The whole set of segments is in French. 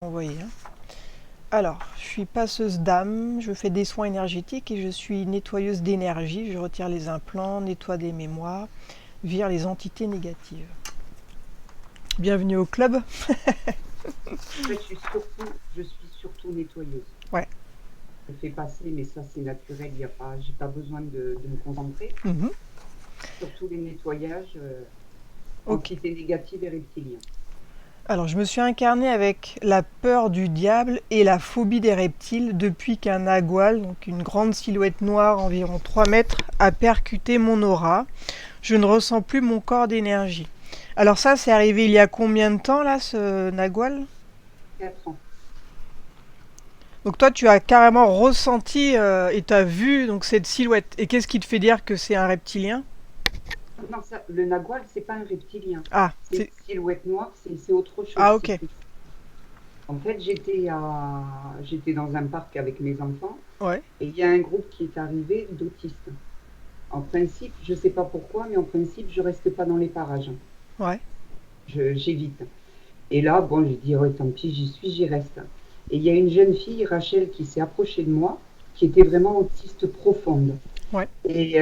Envoyé, hein. Alors, je suis passeuse d'âme, je fais des soins énergétiques et je suis nettoyeuse d'énergie. Je retire les implants, nettoie des mémoires, vire les entités négatives. Bienvenue au club. En fait, je suis surtout nettoyeuse. Ouais. Je fais passer, mais ça c'est naturel, j'ai pas besoin de me concentrer. Mhm. Surtout les nettoyages, Ok. entités négatives et reptiliens. Alors, je me suis incarnée avec la peur du diable et la phobie des reptiles depuis qu'un nagual, donc une grande silhouette noire environ 3 mètres, a percuté mon aura. Je ne ressens plus mon corps d'énergie. Alors ça, c'est arrivé il y a combien de temps là, ce nagual? 4 ans. Donc toi, tu as carrément ressenti et tu as vu donc cette silhouette. Et qu'est-ce qui te fait dire que c'est un reptilien? Non, ça, le nagual, c'est pas un reptilien. Ah, C'est une c'est... silhouette noire, c'est autre chose. Ah, ok. En fait, j'étais dans un parc avec mes enfants Ouais, et il y a un groupe qui est arrivé d'autistes. En principe, je sais pas pourquoi, mais en principe, je reste pas dans les parages. ouais. J'évite. Et là, bon, j'ai dit, ouais, tant pis, j'y suis, j'y reste. Et il y a une jeune fille, Rachel, qui s'est approchée de moi, qui était vraiment autiste profonde, Ouais. et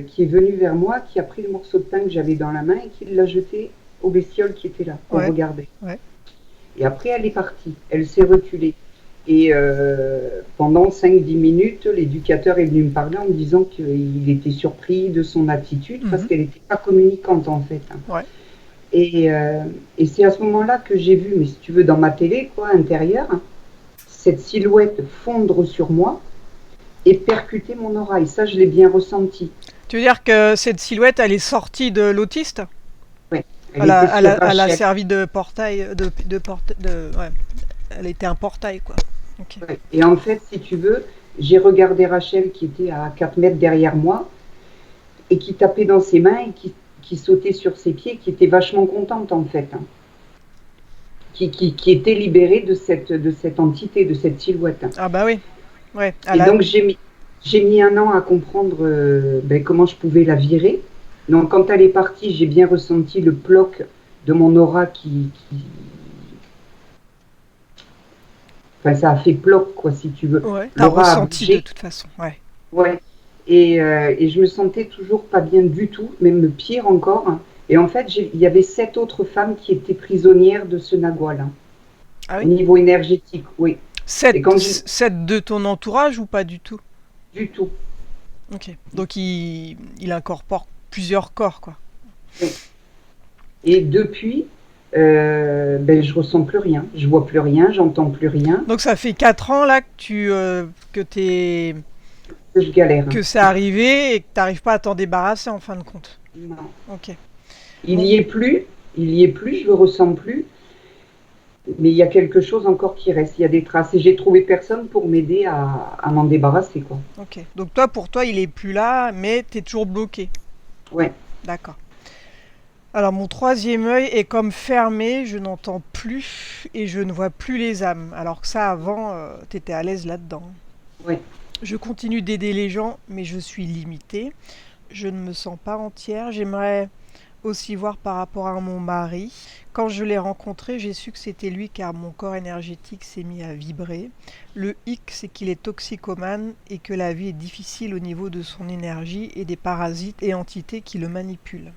qui est venue vers moi, qui a pris le morceau de pain que j'avais dans la main et qui l'a jeté aux bestioles qui étaient là, qu'on Ouais. regardait. Ouais. Et après, elle est partie, elle s'est reculée. Et pendant 5-10 minutes, l'éducateur est venu me parler en me disant qu'il était surpris de son attitude parce Mhm. qu'elle n'était pas communicante en fait. Ouais. Et c'est à ce moment-là que j'ai vu, mais si tu veux, dans ma télé, quoi, intérieure, cette silhouette fondre sur moi et percuter mon oreille. Ça, je l'ai bien ressenti. Tu veux dire que cette silhouette, elle est sortie de l'autiste? Ouais. Elle était sur Elle a Rachel. servi de portail, ouais. Elle était un portail, quoi. Ok. Ouais. Et en fait, si tu veux, j'ai regardé Rachel qui était à 4 mètres derrière moi et qui tapait dans ses mains et qui sautait sur ses pieds, qui était vachement contente en fait, hein. Qui était libérée de cette entité, de cette silhouette. Ah bah oui. Ouais. Et donc j'ai mis un an à comprendre comment je pouvais la virer. Donc quand elle est partie, j'ai bien ressenti le ploc de mon aura enfin ça a fait ploc quoi si tu veux. Ouais. T'as L'aura a ressenti de bougé, toute façon. Ouais. ouais. Et je me sentais toujours pas bien du tout, même pire encore. Et en fait, il y avait 7 autres femmes qui étaient prisonnières de ce nagual, hein, Ah au oui. niveau énergétique, oui. Et quand j'ai Sept de ton entourage ou pas du tout? du tout, Ok. Donc il incorpore plusieurs corps, quoi. oui. Et depuis, je ressens plus rien, je vois plus rien, j'entends plus rien, Donc ça fait 4 ans là que je galère. que c'est arrivé et que t'arrives pas à t'en débarrasser en fin de compte. Non. Ok. Il Bon. y est plus, il y est plus, je le ressens plus, mais il y a quelque chose encore qui reste, il y a des traces. Et j'ai trouvé personne pour m'aider à m'en débarrasser, quoi. Ok. Donc toi, pour toi, il est plus là, mais t'es toujours bloqué. Ouais. D'accord. Alors mon troisième œil est comme fermé, je n'entends plus et je ne vois plus les âmes. Alors que ça, avant, t'étais à l'aise là-dedans. Ouais. Je continue d'aider les gens, mais je suis limitée. Je ne me sens pas entière. J'aimerais aussi voir par rapport à mon mari. Quand je l'ai rencontré, j'ai su que c'était lui car mon corps énergétique s'est mis à vibrer. Le hic, c'est qu'il est toxicomane et que la vie est difficile au niveau de son énergie et des parasites et entités qui le manipulent.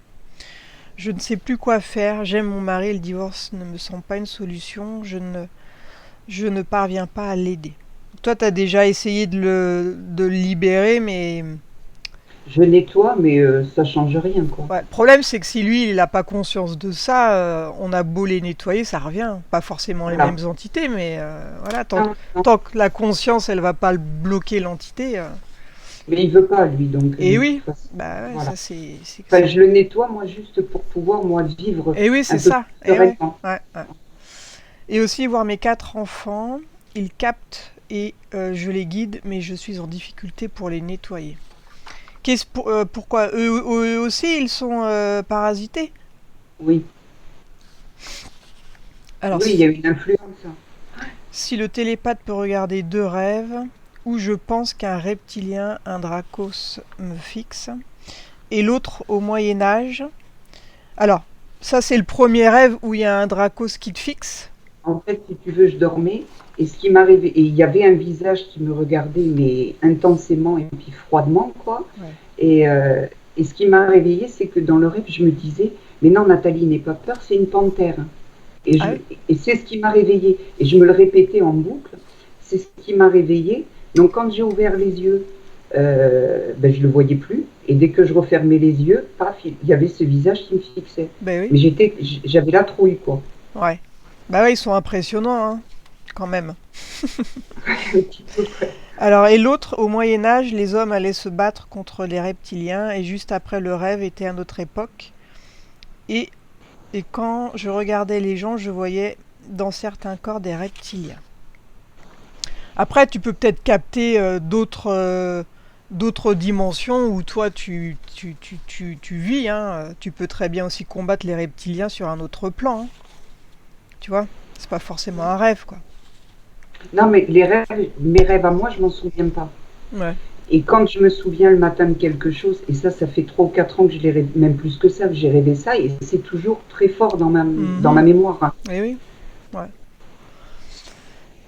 Je ne sais plus quoi faire, j'aime mon mari, le divorce ne me semble pas une solution, je ne parviens pas à l'aider. Toi, tu as déjà essayé de le libérer, mais Je nettoie, mais ça change rien, quoi. ouais, le problème, c'est que si lui, il n'a pas conscience de ça, on a beau les nettoyer, ça revient. Pas forcément les Voilà. mêmes entités, mais voilà, Non, non. tant que la conscience, elle va pas le bloquer l'entité. Mais il veut pas, lui, donc Et de toute oui, façon. bah ouais, Voilà. ça Enfin, je le nettoie, moi, juste pour pouvoir, moi, vivre Et oui, un c'est peu plus ça. Et ouais, sereinement. ouais, ouais. Et aussi voir mes 4 enfants, ils captent et je les guide, mais je suis en difficulté pour les nettoyer. Pourquoi eux aussi, ils sont parasités? Oui. Alors, Oui, il y a une influence. si le télépathe peut regarder 2 rêves, où je pense qu'un reptilien, un dracos me fixe, et l'autre au Moyen Âge. Alors, ça c'est le premier rêve où il y a un dracos qui te fixe. En fait, si tu veux, je dormais et ce qui m'arrivait, et il y avait un visage qui me regardait, mais intensément et puis froidement, quoi. Ouais. Et, euh, et ce qui m'a réveillée, c'est que dans le rêve, je me disais, mais non, Nathalie, n'aie pas peur, c'est une panthère. Et, Ah je, oui? et c'est ce qui m'a réveillée. Et je me le répétais en boucle, c'est ce qui m'a réveillée. Donc quand j'ai ouvert les yeux, ben, je ne le voyais plus. Et dès que je refermais les yeux, paf, il y avait ce visage qui me fixait. Ben oui. Mais j'avais la trouille, quoi. Ouais. Bah ouais, ils sont impressionnants, hein, quand même. Un petit peu près. Alors, et l'autre, au Moyen Âge, les hommes allaient se battre contre les reptiliens, et juste après le rêve était à notre époque. Et, et quand je regardais les gens, je voyais dans certains corps des reptiliens. Après, tu peux peut-être capter d'autres dimensions où toi tu vis. Hein. Tu peux très bien aussi combattre les reptiliens sur un autre plan. Hein. Tu vois? C'est pas forcément un rêve, quoi. Non, mais mes rêves à moi, je m'en souviens pas. Ouais. Et quand je me souviens le matin de quelque chose, et ça fait 3 ou 4 ans que je l'ai rêvé, même plus que ça, que j'ai rêvé ça, et c'est toujours très fort dans ma Mhm. mémoire. Hein. Eh oui. Ouais.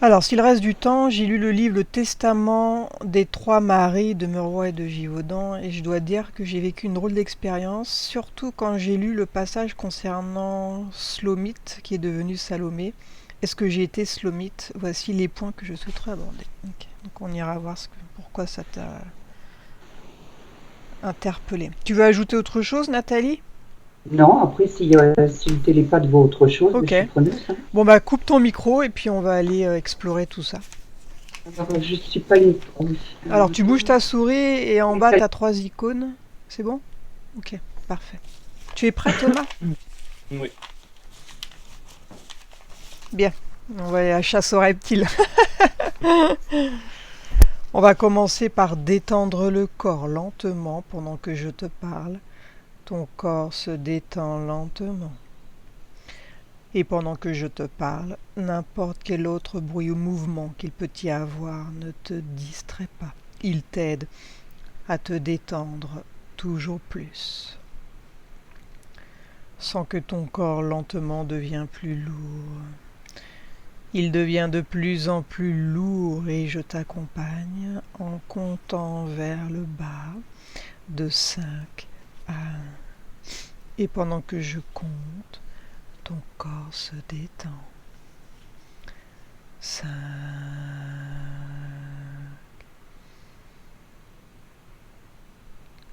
Alors, s'il reste du temps, j'ai lu le livre Le Testament des trois maris de Meroy et de Givaudan, et je dois dire que j'ai vécu une drôle d'expérience, surtout quand j'ai lu le passage concernant Slomite, qui est devenu Salomé. Est-ce que j'ai été Slomite? Voici les points que je souhaiterais aborder. Ok. Donc on ira voir pourquoi ça t'a interpellé. Tu veux ajouter autre chose, Nathalie? Non, après, si le télépathe vaut autre chose, ben, Ok. je suis preneuse. Hein. Bon bah coupe ton micro et puis on va aller explorer tout ça. Alors, je suis pas une. Oui. Alors tu bouges ta souris et en Oui, bas t'as trois icônes. C'est bon? Ok, parfait. Tu es prêt, Thomas? Oui. Bien. On va aller à la chasse aux reptiles. On va commencer par détendre le corps lentement pendant que je te parle. Ton corps se détend lentement. Et pendant que je te parle, n'importe quel autre bruit ou mouvement qu'il peut y avoir ne te distrait pas. Il t'aide à te détendre toujours plus. Sens que ton corps lentement devient plus lourd. Il devient de plus en plus lourd et je t'accompagne en comptant vers le bas de 5 à 1. Et pendant que je compte, ton corps se détend. 5,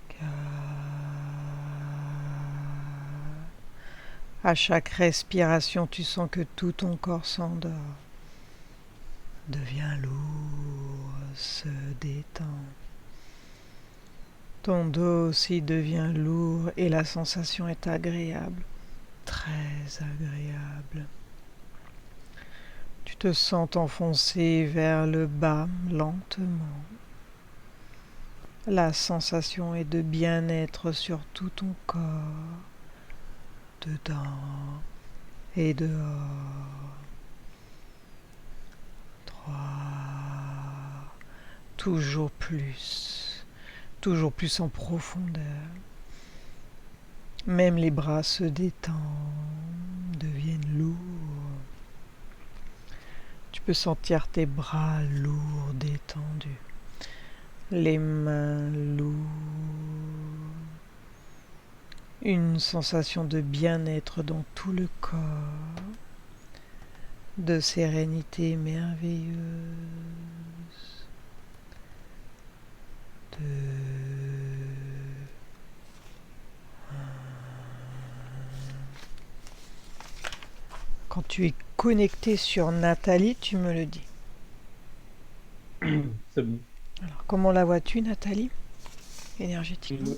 4. À chaque respiration, tu sens que tout ton corps s'endort, devient lourd, se détend. Ton dos aussi devient lourd et la sensation est agréable, très agréable. Tu te sens t'enfoncer vers le bas lentement. La sensation est de bien-être sur tout ton corps, dedans et dehors. 3. Toujours plus en profondeur. Même les bras se détendent, deviennent lourds. Tu peux sentir tes bras lourds, détendus. Les mains lourdes. Une sensation de bien-être dans tout le corps, de sérénité merveilleuse. 2. Quand tu es connecté sur Nathalie, tu me le dis. C'est bon. Alors, comment la vois-tu, Nathalie, énergétiquement?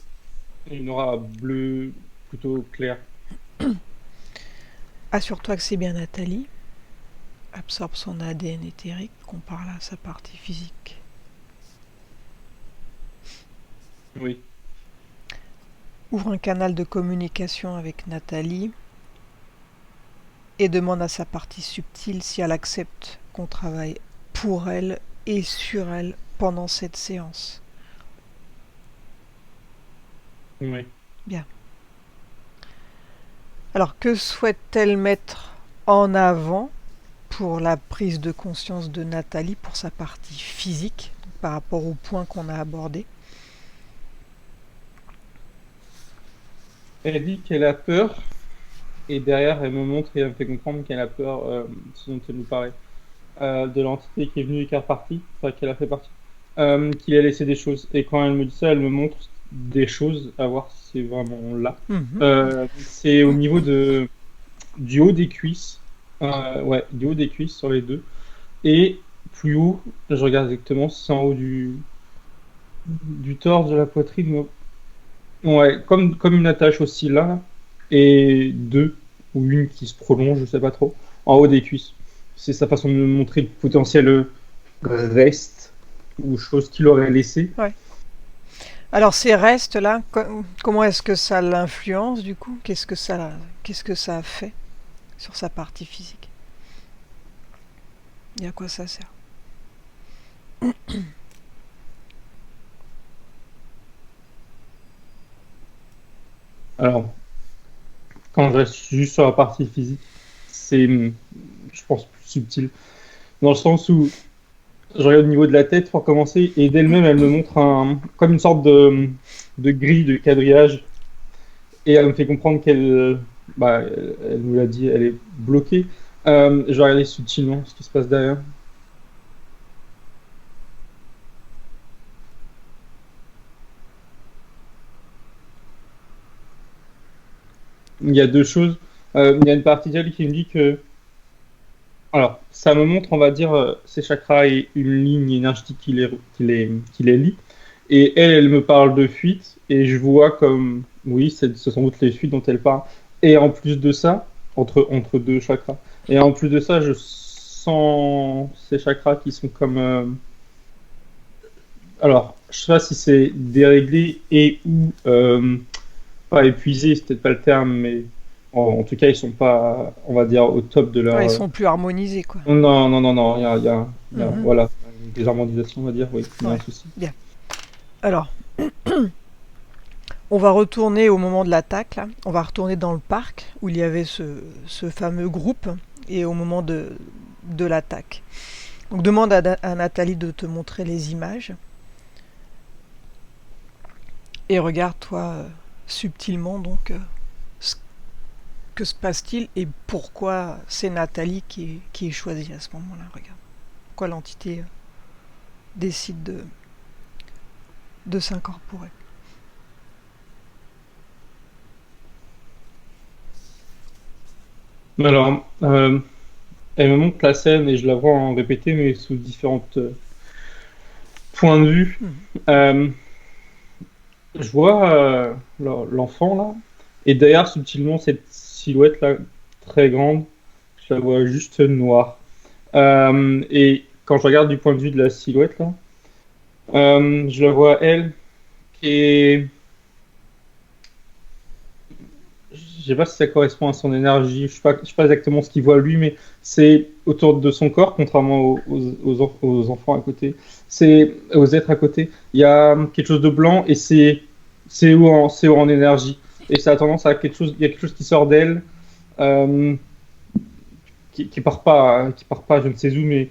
Une aura bleue plutôt claire. Assure-toi que c'est bien Nathalie. Absorbe son ADN éthérique, compare-la à sa partie physique. Oui. Ouvre un canal de communication avec Nathalie et demande à sa partie subtile si elle accepte qu'on travaille pour elle et sur elle pendant cette séance. Oui. Bien. Alors, que souhaite-t-elle mettre en avant pour la prise de conscience de Nathalie pour sa partie physique, par rapport au point qu'on a abordé. Elle dit qu'elle a peur, et derrière, elle me montre et elle me fait comprendre qu'elle a peur, ce dont elle nous parlait, de l'entité qui est venue et qui est repartie, enfin, qu'elle a fait partie, qu'il a laissé des choses. Et quand elle me dit ça, elle me montre des choses, à voir si c'est vraiment là. C'est au niveau du haut des cuisses, ouais, du haut des cuisses sur les deux. Et plus haut, je regarde exactement, c'est en haut du torse, de la poitrine. Ouais, comme une attache aussi là, et deux, ou une qui se prolonge, je sais pas trop, en haut des cuisses. C'est sa façon de me montrer le potentiel reste, ou chose qu'il aurait laissé. Ouais. Alors ces restes-là, comment est-ce que ça l'influence du coup? Qu'est-ce que ça a fait sur sa partie physique? Et à quoi ça sert? Alors, quand je reste juste sur la partie physique, c'est, je pense, plus subtil. Dans le sens où je regarde au niveau de la tête pour commencer, et d'elle-même, elle me montre comme une sorte de grille de quadrillage, et elle me fait comprendre qu'elle, bah, elle nous l'a dit, elle est bloquée. Je vais regarder subtilement ce qui se passe derrière. Il y a deux choses. Il y a une partie d'elle qui me dit que, alors, ça me montre, on va dire, ces chakras et une ligne énergétique qui les lie. Et elle me parle de fuite, et je vois comme, oui, ce sont sans doute les fuites dont elle parle. Et en plus de ça, entre deux chakras, et en plus de ça, je sens ces chakras qui sont comme, alors, je sais pas si c'est déréglé et ou pas épuisé, c'est peut-être pas le terme, mais en tout cas, ils sont pas, on va dire, au top de leur. Ouais, ils sont plus harmonisés, quoi. Non, non, non, non, il y a, Mhm. voilà, des harmonisations, on va dire, oui, il y a Ouais. un souci. Bien. Alors, on va retourner au moment de l'attaque, là. On va retourner dans le parc où il y avait ce fameux groupe et au moment de l'attaque. Donc demande à Nathalie de te montrer les images. Et regarde-toi subtilement donc que se passe-t-il et pourquoi c'est Nathalie qui est choisie à ce moment-là. Regarde. Pourquoi l'entité décide de s'incorporer. Alors, elle me montre la scène et je la vois en répéter, mais sous différents points de vue. Euh, je vois l'enfant là, et derrière subtilement cette silhouette là très grande, je la vois juste noire. Et quand je regarde du point de vue de la silhouette là, je la vois elle qui est, je sais pas si ça correspond à son énergie, je sais pas exactement ce qu'il voit lui, mais c'est autour de son corps, contrairement aux enfants à côté, c'est aux êtres à côté, il y a quelque chose de blanc et c'est haut en énergie. Et ça a tendance à quelque chose, il y a quelque chose qui sort d'elle, euh, qui part pas, je ne sais où, mais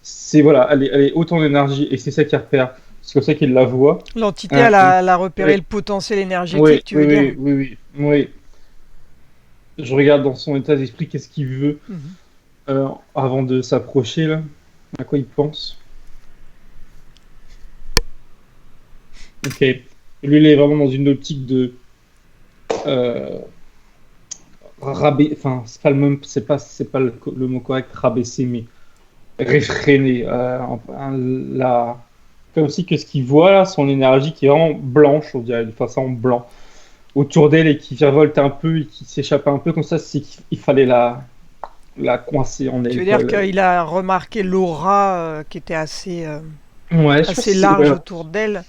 c'est voilà, elle est haute en énergie et c'est ça qui repère. C'est comme ça qu'il la voit. L'entité, Euh, elle a repéré oui, le potentiel oui, énergétique, tu oui, veux dire? oui, oui, oui, oui. Je regarde dans son état d'esprit qu'est-ce qu'il veut Mhm. avant de s'approcher là. À quoi il pense. Ok. Lui, il est vraiment dans une optique de euh, enfin, c'est pas le mot correct, rabaisser, mais réfréner. Comme si que ce qu'il voit là, son énergie qui est vraiment blanche, on dirait, de façon blanc, autour d'elle et qui virevolte un peu et qui s'échappe un peu comme ça, c'est qu'il fallait la coincer en Tu elle, veux quoi. dire qu'il a remarqué l'aura qui était Ouais, je sais pas assez si c'est. large Ouais, autour d'elle.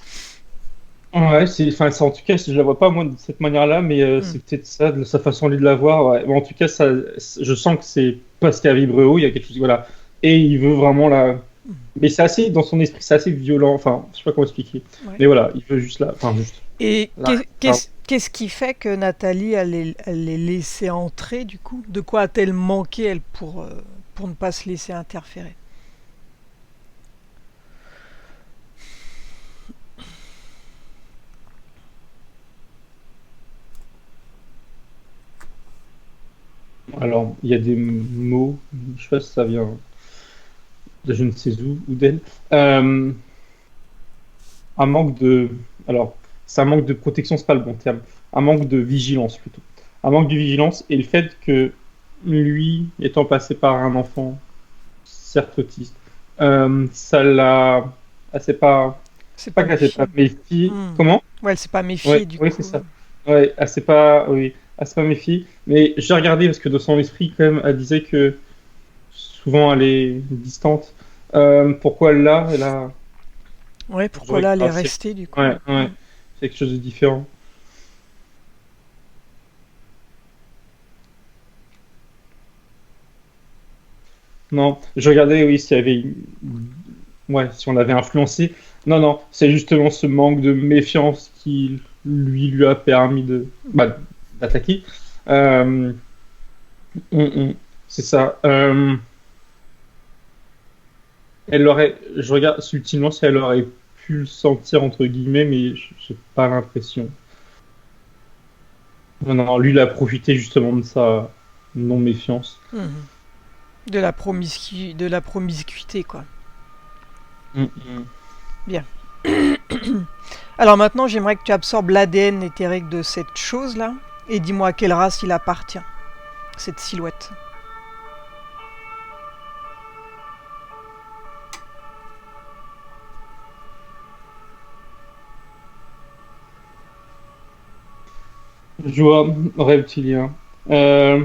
ouais, enfin, en tout cas, je la vois pas moi de cette manière-là, mais Mm. c'est peut-être ça, de sa façon lui de la voir. Ouais. Mais en tout cas, je sens que c'est parce qu'elle vibre haut, il y a quelque chose, voilà. Et il veut vraiment la. Mais c'est assez, dans son esprit, c'est assez violent. Enfin, je sais pas comment expliquer. Ouais. Mais voilà, il veut juste la. Enfin, juste. Et La... la- qu'est-ce qui fait que Nathalie, elle les laissé entrer, du coup? De quoi a-t-elle manqué, elle, pour ne pas se laisser interférer. Alors, il y a des mots, je sais pas si ça vient de je ne sais où ou d'elle. Un manque de. Alors, c'est un manque de protection, c'est pas le bon terme. Un manque de vigilance plutôt. Un manque de vigilance et le fait que lui, étant passé par un enfant, certes autiste, ça l'a. Ah, C'est c'est pas pas qu'elle s'est pas méfié. méfiée. Hmm. Comment? Ouais, elle s'est pas méfiée Ouais, du oui, coup. c'est ça. Ouais, elle s'est pas. Oui, elle s'est pas méfiée. Mais j'ai regardé parce que dans son esprit, quand même, elle disait que souvent elle est distante. Pourquoi là, elle a. Ouais, pourquoi J'aurais là elle est ah, restée du coup? ouais, ouais, Hmm. c'est quelque chose de différent. Non, je regardais, oui, s'il y avait, ouais, si on l'avait influencé. Non, non, c'est justement ce manque de méfiance qui lui a permis d'attaquer. Euh, c'est ça. Je regarde subtilement si elle aurait pu le sentir entre guillemets, mais j'ai pas l'impression. Non, non, lui, il a profité justement de sa non méfiance. Mhm. De la promiscuité quoi. Mm, mm. Bien. Alors maintenant, j'aimerais que tu absorbes l'ADN éthérique de cette chose-là et dis-moi à quelle race il appartient, cette silhouette. Je vois, reptilien. Euh,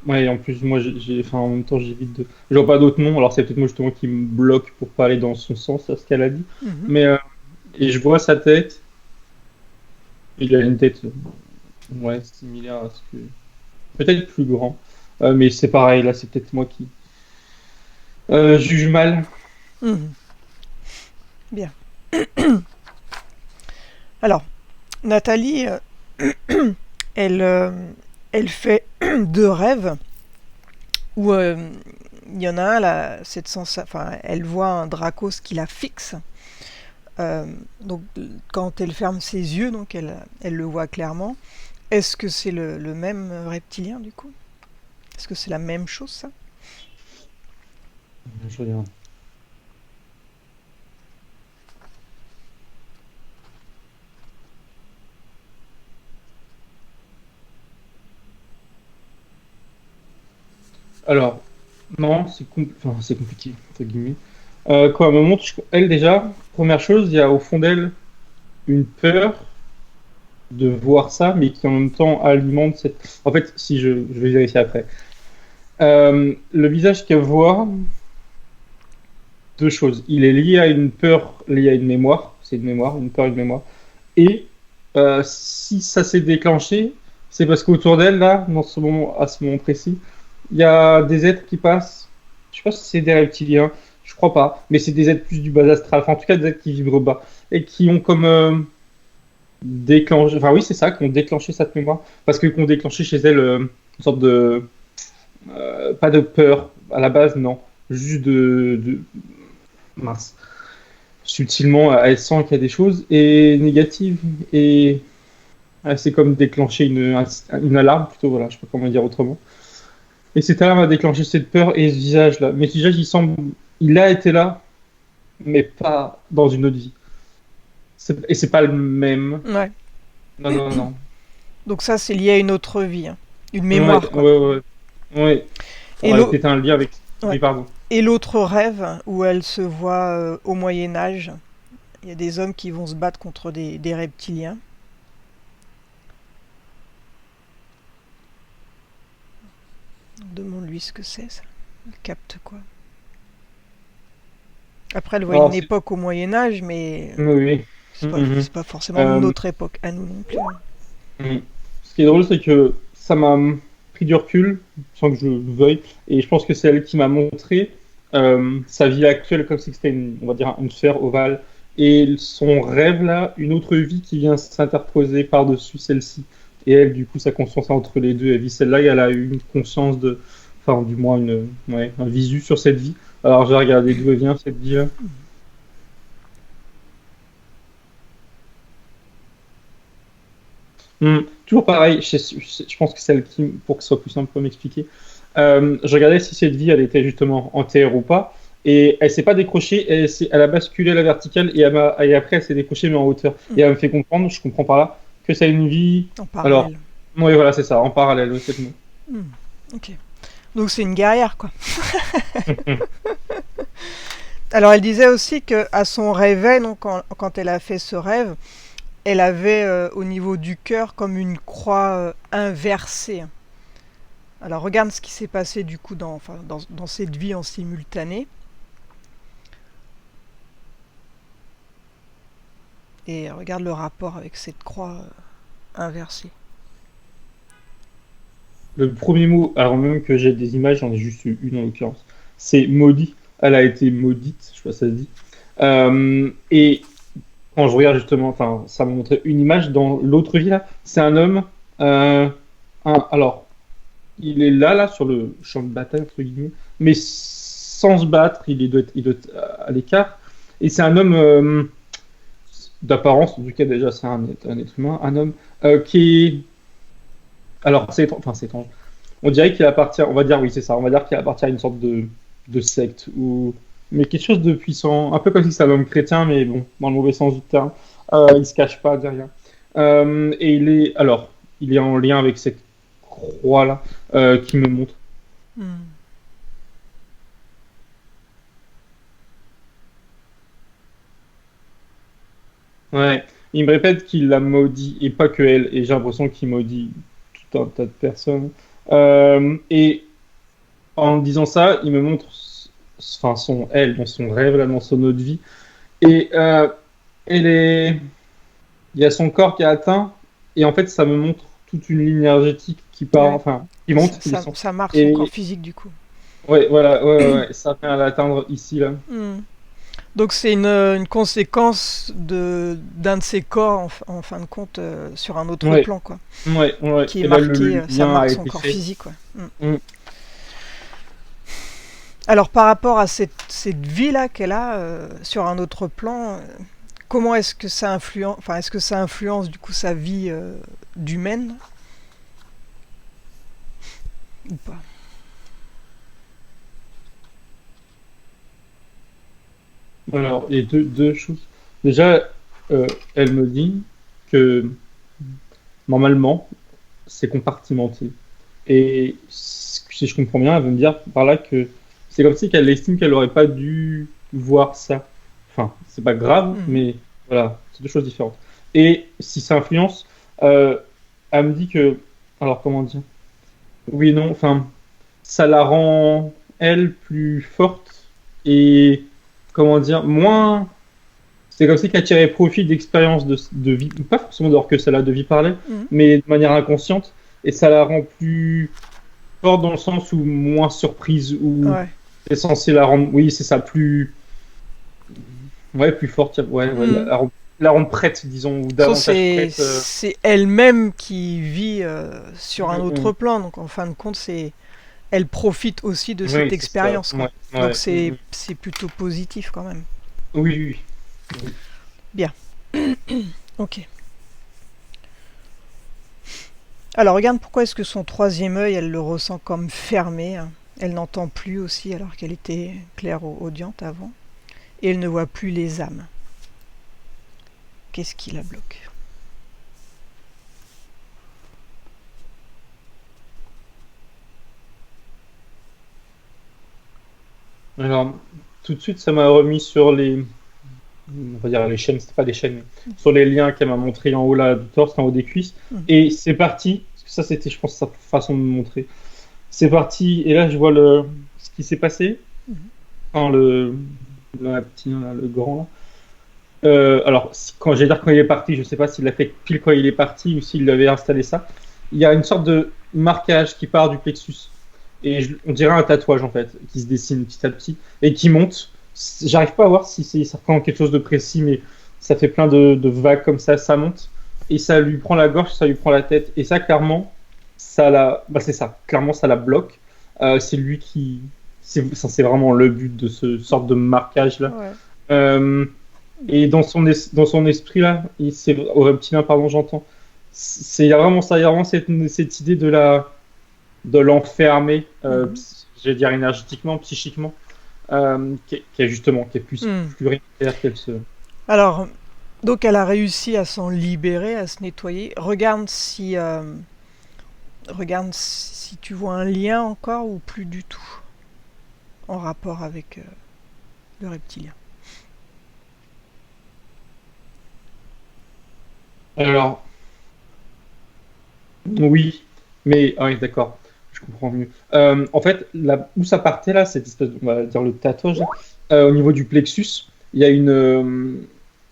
ouais, en plus, moi, enfin, en même temps, j'évite de. Je vois pas d'autres noms, alors c'est peut-être moi justement qui me bloque pour pas aller dans son sens à ce qu'elle a dit. Mhm. Mais, et je vois sa tête. Il a une tête, ouais, similaire à ce que. Peut-être plus grand. Mais c'est pareil, là, c'est peut-être moi qui juge mal. Mhm. Bien. Alors, Nathalie, elle, elle fait deux rêves où il y en a un, là, enfin, elle voit un Dracos qui la fixe. Donc, quand elle ferme ses yeux, donc elle le voit clairement. Est-ce que c'est le même reptilien du coup? Est-ce que c'est la même chose ça? Je regarde. Alors, non, enfin, c'est compliqué, entre guillemets. Quand elle me montre, elle déjà, première chose, il y a au fond d'elle une peur de voir ça, mais qui en même temps alimente cette. En fait, si je vais vérifier après. Le visage qu'elle voit, deux choses. Il est lié à une peur, liée à une mémoire. C'est une mémoire, une peur, une mémoire. Et si ça s'est déclenché, c'est parce qu'autour d'elle, là, dans ce moment, à ce moment précis, il y a des êtres qui passent. Je sais pas si c'est des reptiliens, je crois pas, mais c'est des êtres plus du bas astral. Enfin, en tout cas, des êtres qui vibrent bas et qui ont comme déclenché. Enfin, oui, c'est ça, qui ont déclenché cette mémoire, parce que qui ont déclenché chez elle une sorte de pas de peur à la base, non, juste mince. Subtilement, elle sent qu'il y a des choses et négatives et c'est comme déclencher une alarme plutôt, voilà, je sais pas comment dire autrement. Et cette alarme a déclenché cette peur et ce visage-là. Mais ce visage, il a été là, mais pas dans une autre vie. Et c'est pas le même. Ouais. Non, non, non. Donc ça c'est lié à une autre vie, hein. Une Ouais, mémoire quoi. ouais, ouais. Ouais. Ça Et aurait l'au- peut-être un lien avec. ouais. Oui, pardon. Et l'autre rêve où elle se voit au Moyen Âge, il y a des hommes qui vont se battre contre des reptiliens. Demande-lui ce que c'est ça. Elle capte quoi? Après elle voit une Alors, époque au Moyen Âge, mais oui, oui. Mhm. c'est pas forcément Euh, notre époque à nous non plus. mhm. Ce qui est drôle, c'est que ça m'a pris du recul, sans que je le veuille, et je pense que c'est elle qui m'a montré sa vie actuelle comme si c'était on va dire une sphère ovale, et son rêve là, une autre vie qui vient s'interposer par-dessus celle-ci. Et elle, du coup, sa conscience est entre les deux. Elle vit celle-là et elle a eu une conscience de. Enfin, du moins, un visu sur cette vie. Alors, j'ai regardé d'où elle vient, cette vie-là. Toujours pareil, je pense que celle qui, pour que ce soit plus simple pour m'expliquer, je regardais si cette vie, elle était justement en terre ou pas. Et elle s'est pas décrochée, elle a basculé à la verticale et après elle s'est décrochée mais en hauteur. Et elle me fait comprendre, je comprends par là, que c'est une vie. En Alors, parallèle. oui, voilà, c'est ça, en parallèle, oui, c'est le mot. Ok. Donc c'est une guerrière, quoi. Alors elle disait aussi que à son réveil, donc quand elle a fait ce rêve, elle avait au niveau du cœur comme une croix inversée. Alors regarde ce qui s'est passé du coup dans cette vie en simultané. Et regarde le rapport avec cette croix inversée. Le premier mot, alors même que j'ai des images, j'en ai juste eu une en l'occurrence, c'est maudit. Elle a été maudite, je sais pas si ça se dit. Et quand je regarde justement, enfin, ça m'a montré une image dans l'autre vie là. C'est un homme. Alors, il est là, sur le champ de bataille entre guillemets, mais sans se battre. Il doit être à l'écart. Et c'est un homme d'apparence, en tout cas déjà, c'est un être humain, un homme qui est. Alors, c'est étrange. On dirait qu'il appartient. On va dire oui, c'est ça. On va dire qu'il appartient à une sorte de secte ou mais quelque chose de puissant, un peu comme si c'était un homme chrétien, mais bon, dans le mauvais sens du terme. Il se cache pas derrière. Et il est en lien avec cette croix-là qui me montre. Ouais, il me répète qu'il l'a maudit, et pas que elle, et j'ai l'impression qu'il maudit tout un tas de personnes. Et en disant ça, il me montre elle, dans son rêve, là, dans son autre vie. Et elle est... il y a son corps qui est atteint, et en fait, ça me montre toute une ligne énergétique qui part, enfin, qui monte, qui descend. Ça marque Et son corps physique du coup. ouais, voilà, ouais, ça vient à l'atteindre ici, là. Donc c'est une conséquence d'un de ses corps en fin de compte sur un autre plan, quoi. Ouais. Qui est marqué, ça marque son corps physique, quoi. Alors par rapport à cette vie-là qu'elle a sur un autre plan, comment est-ce que ça influence du coup sa vie d'humaine ou pas? Alors, il y a deux choses. Déjà, elle me dit que normalement, c'est compartimenté. Et si je comprends bien, elle veut me dire par là que c'est comme si qu'elle estime qu'elle n'aurait pas dû voir ça. Enfin, c'est pas grave, mais voilà, c'est deux choses différentes. Et si ça influence, elle me dit que. Alors, comment dire? Oui, non, enfin, ça la rend, elle, plus forte et comment dire, moins. C'est comme si qu'elle tirait profit d'expériences de vie, pas forcément dehors que celle-là de vie parallèle, mais de manière inconsciente, et ça la rend plus forte dans le sens où moins surprise, ou c'est censé la rendre, oui, c'est ça, plus. Ouais, plus forte, la rendre prête, disons, ou davantage prête. C'est elle-même qui vit sur un autre plan, donc en fin de compte, elle profite aussi de cette expérience. Donc c'est plutôt positif quand même. Oui. Bien. Ok. Alors regarde pourquoi est-ce que son troisième œil, elle le ressent comme fermé. Elle n'entend plus aussi alors qu'elle était claire-audiente avant. Et elle ne voit plus les âmes. Qu'est-ce qui la bloque ? Alors, tout de suite, ça m'a remis sur on va dire les chaînes, c'était pas des chaînes, mais sur les liens qu'elle m'a montré en haut là, du torse, en haut des cuisses. Et c'est parti, parce que ça c'était, je pense, sa façon de me montrer. C'est parti, et là je vois ce qui s'est passé. Enfin, le petit, là, le grand là. Alors, quand il est parti, je sais pas s'il l'a fait pile quand il est parti ou s'il avait installé ça. Il y a une sorte de marquage qui part du plexus. Et on dirait un tatouage en fait, qui se dessine petit à petit et qui monte. J'arrive pas à voir si ça représente quelque chose de précis, mais ça fait plein de vagues comme ça monte. et ça lui prend la gorge, ça lui prend la tête. Et ça, clairement, c'est ça. Clairement, ça la bloque. C'est lui qui. C'est vraiment le but de ce sorte de marquage-là. Ouais. Et dans son esprit, là, c'est au reptilien, pardon, j'entends. Il y a vraiment ça, il y a vraiment cette idée de l'enfermer, je vais dire énergétiquement, psychiquement, qui est plus régulière qu'elle se. Alors, donc elle a réussi à s'en libérer, à se nettoyer. Regarde si tu vois un lien encore ou plus du tout en rapport avec le reptilien. Alors, oui, mais ah oui, d'accord, je comprends mieux. En fait, où ça partait là, cette espèce, on va dire le tatouage, là, au niveau du plexus, il y a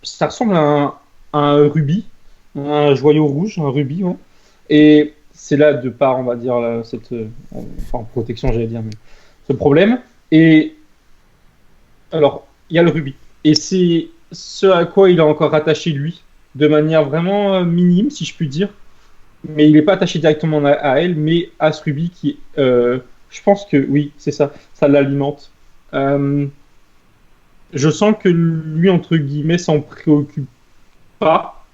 ça ressemble à un rubis, un joyau rouge, un rubis, ouais. Et c'est là de part, on va dire, cette, enfin, protection, j'allais dire, mais ce problème. Et alors, il y a le rubis, et c'est ce à quoi il est encore attaché lui, de manière vraiment minime, si je puis dire, mais il n'est pas attaché directement à elle, mais à ce rubis qui, je pense que oui, c'est ça, ça l'alimente. Euh, je sens que lui, entre guillemets, s'en préoccupe pas,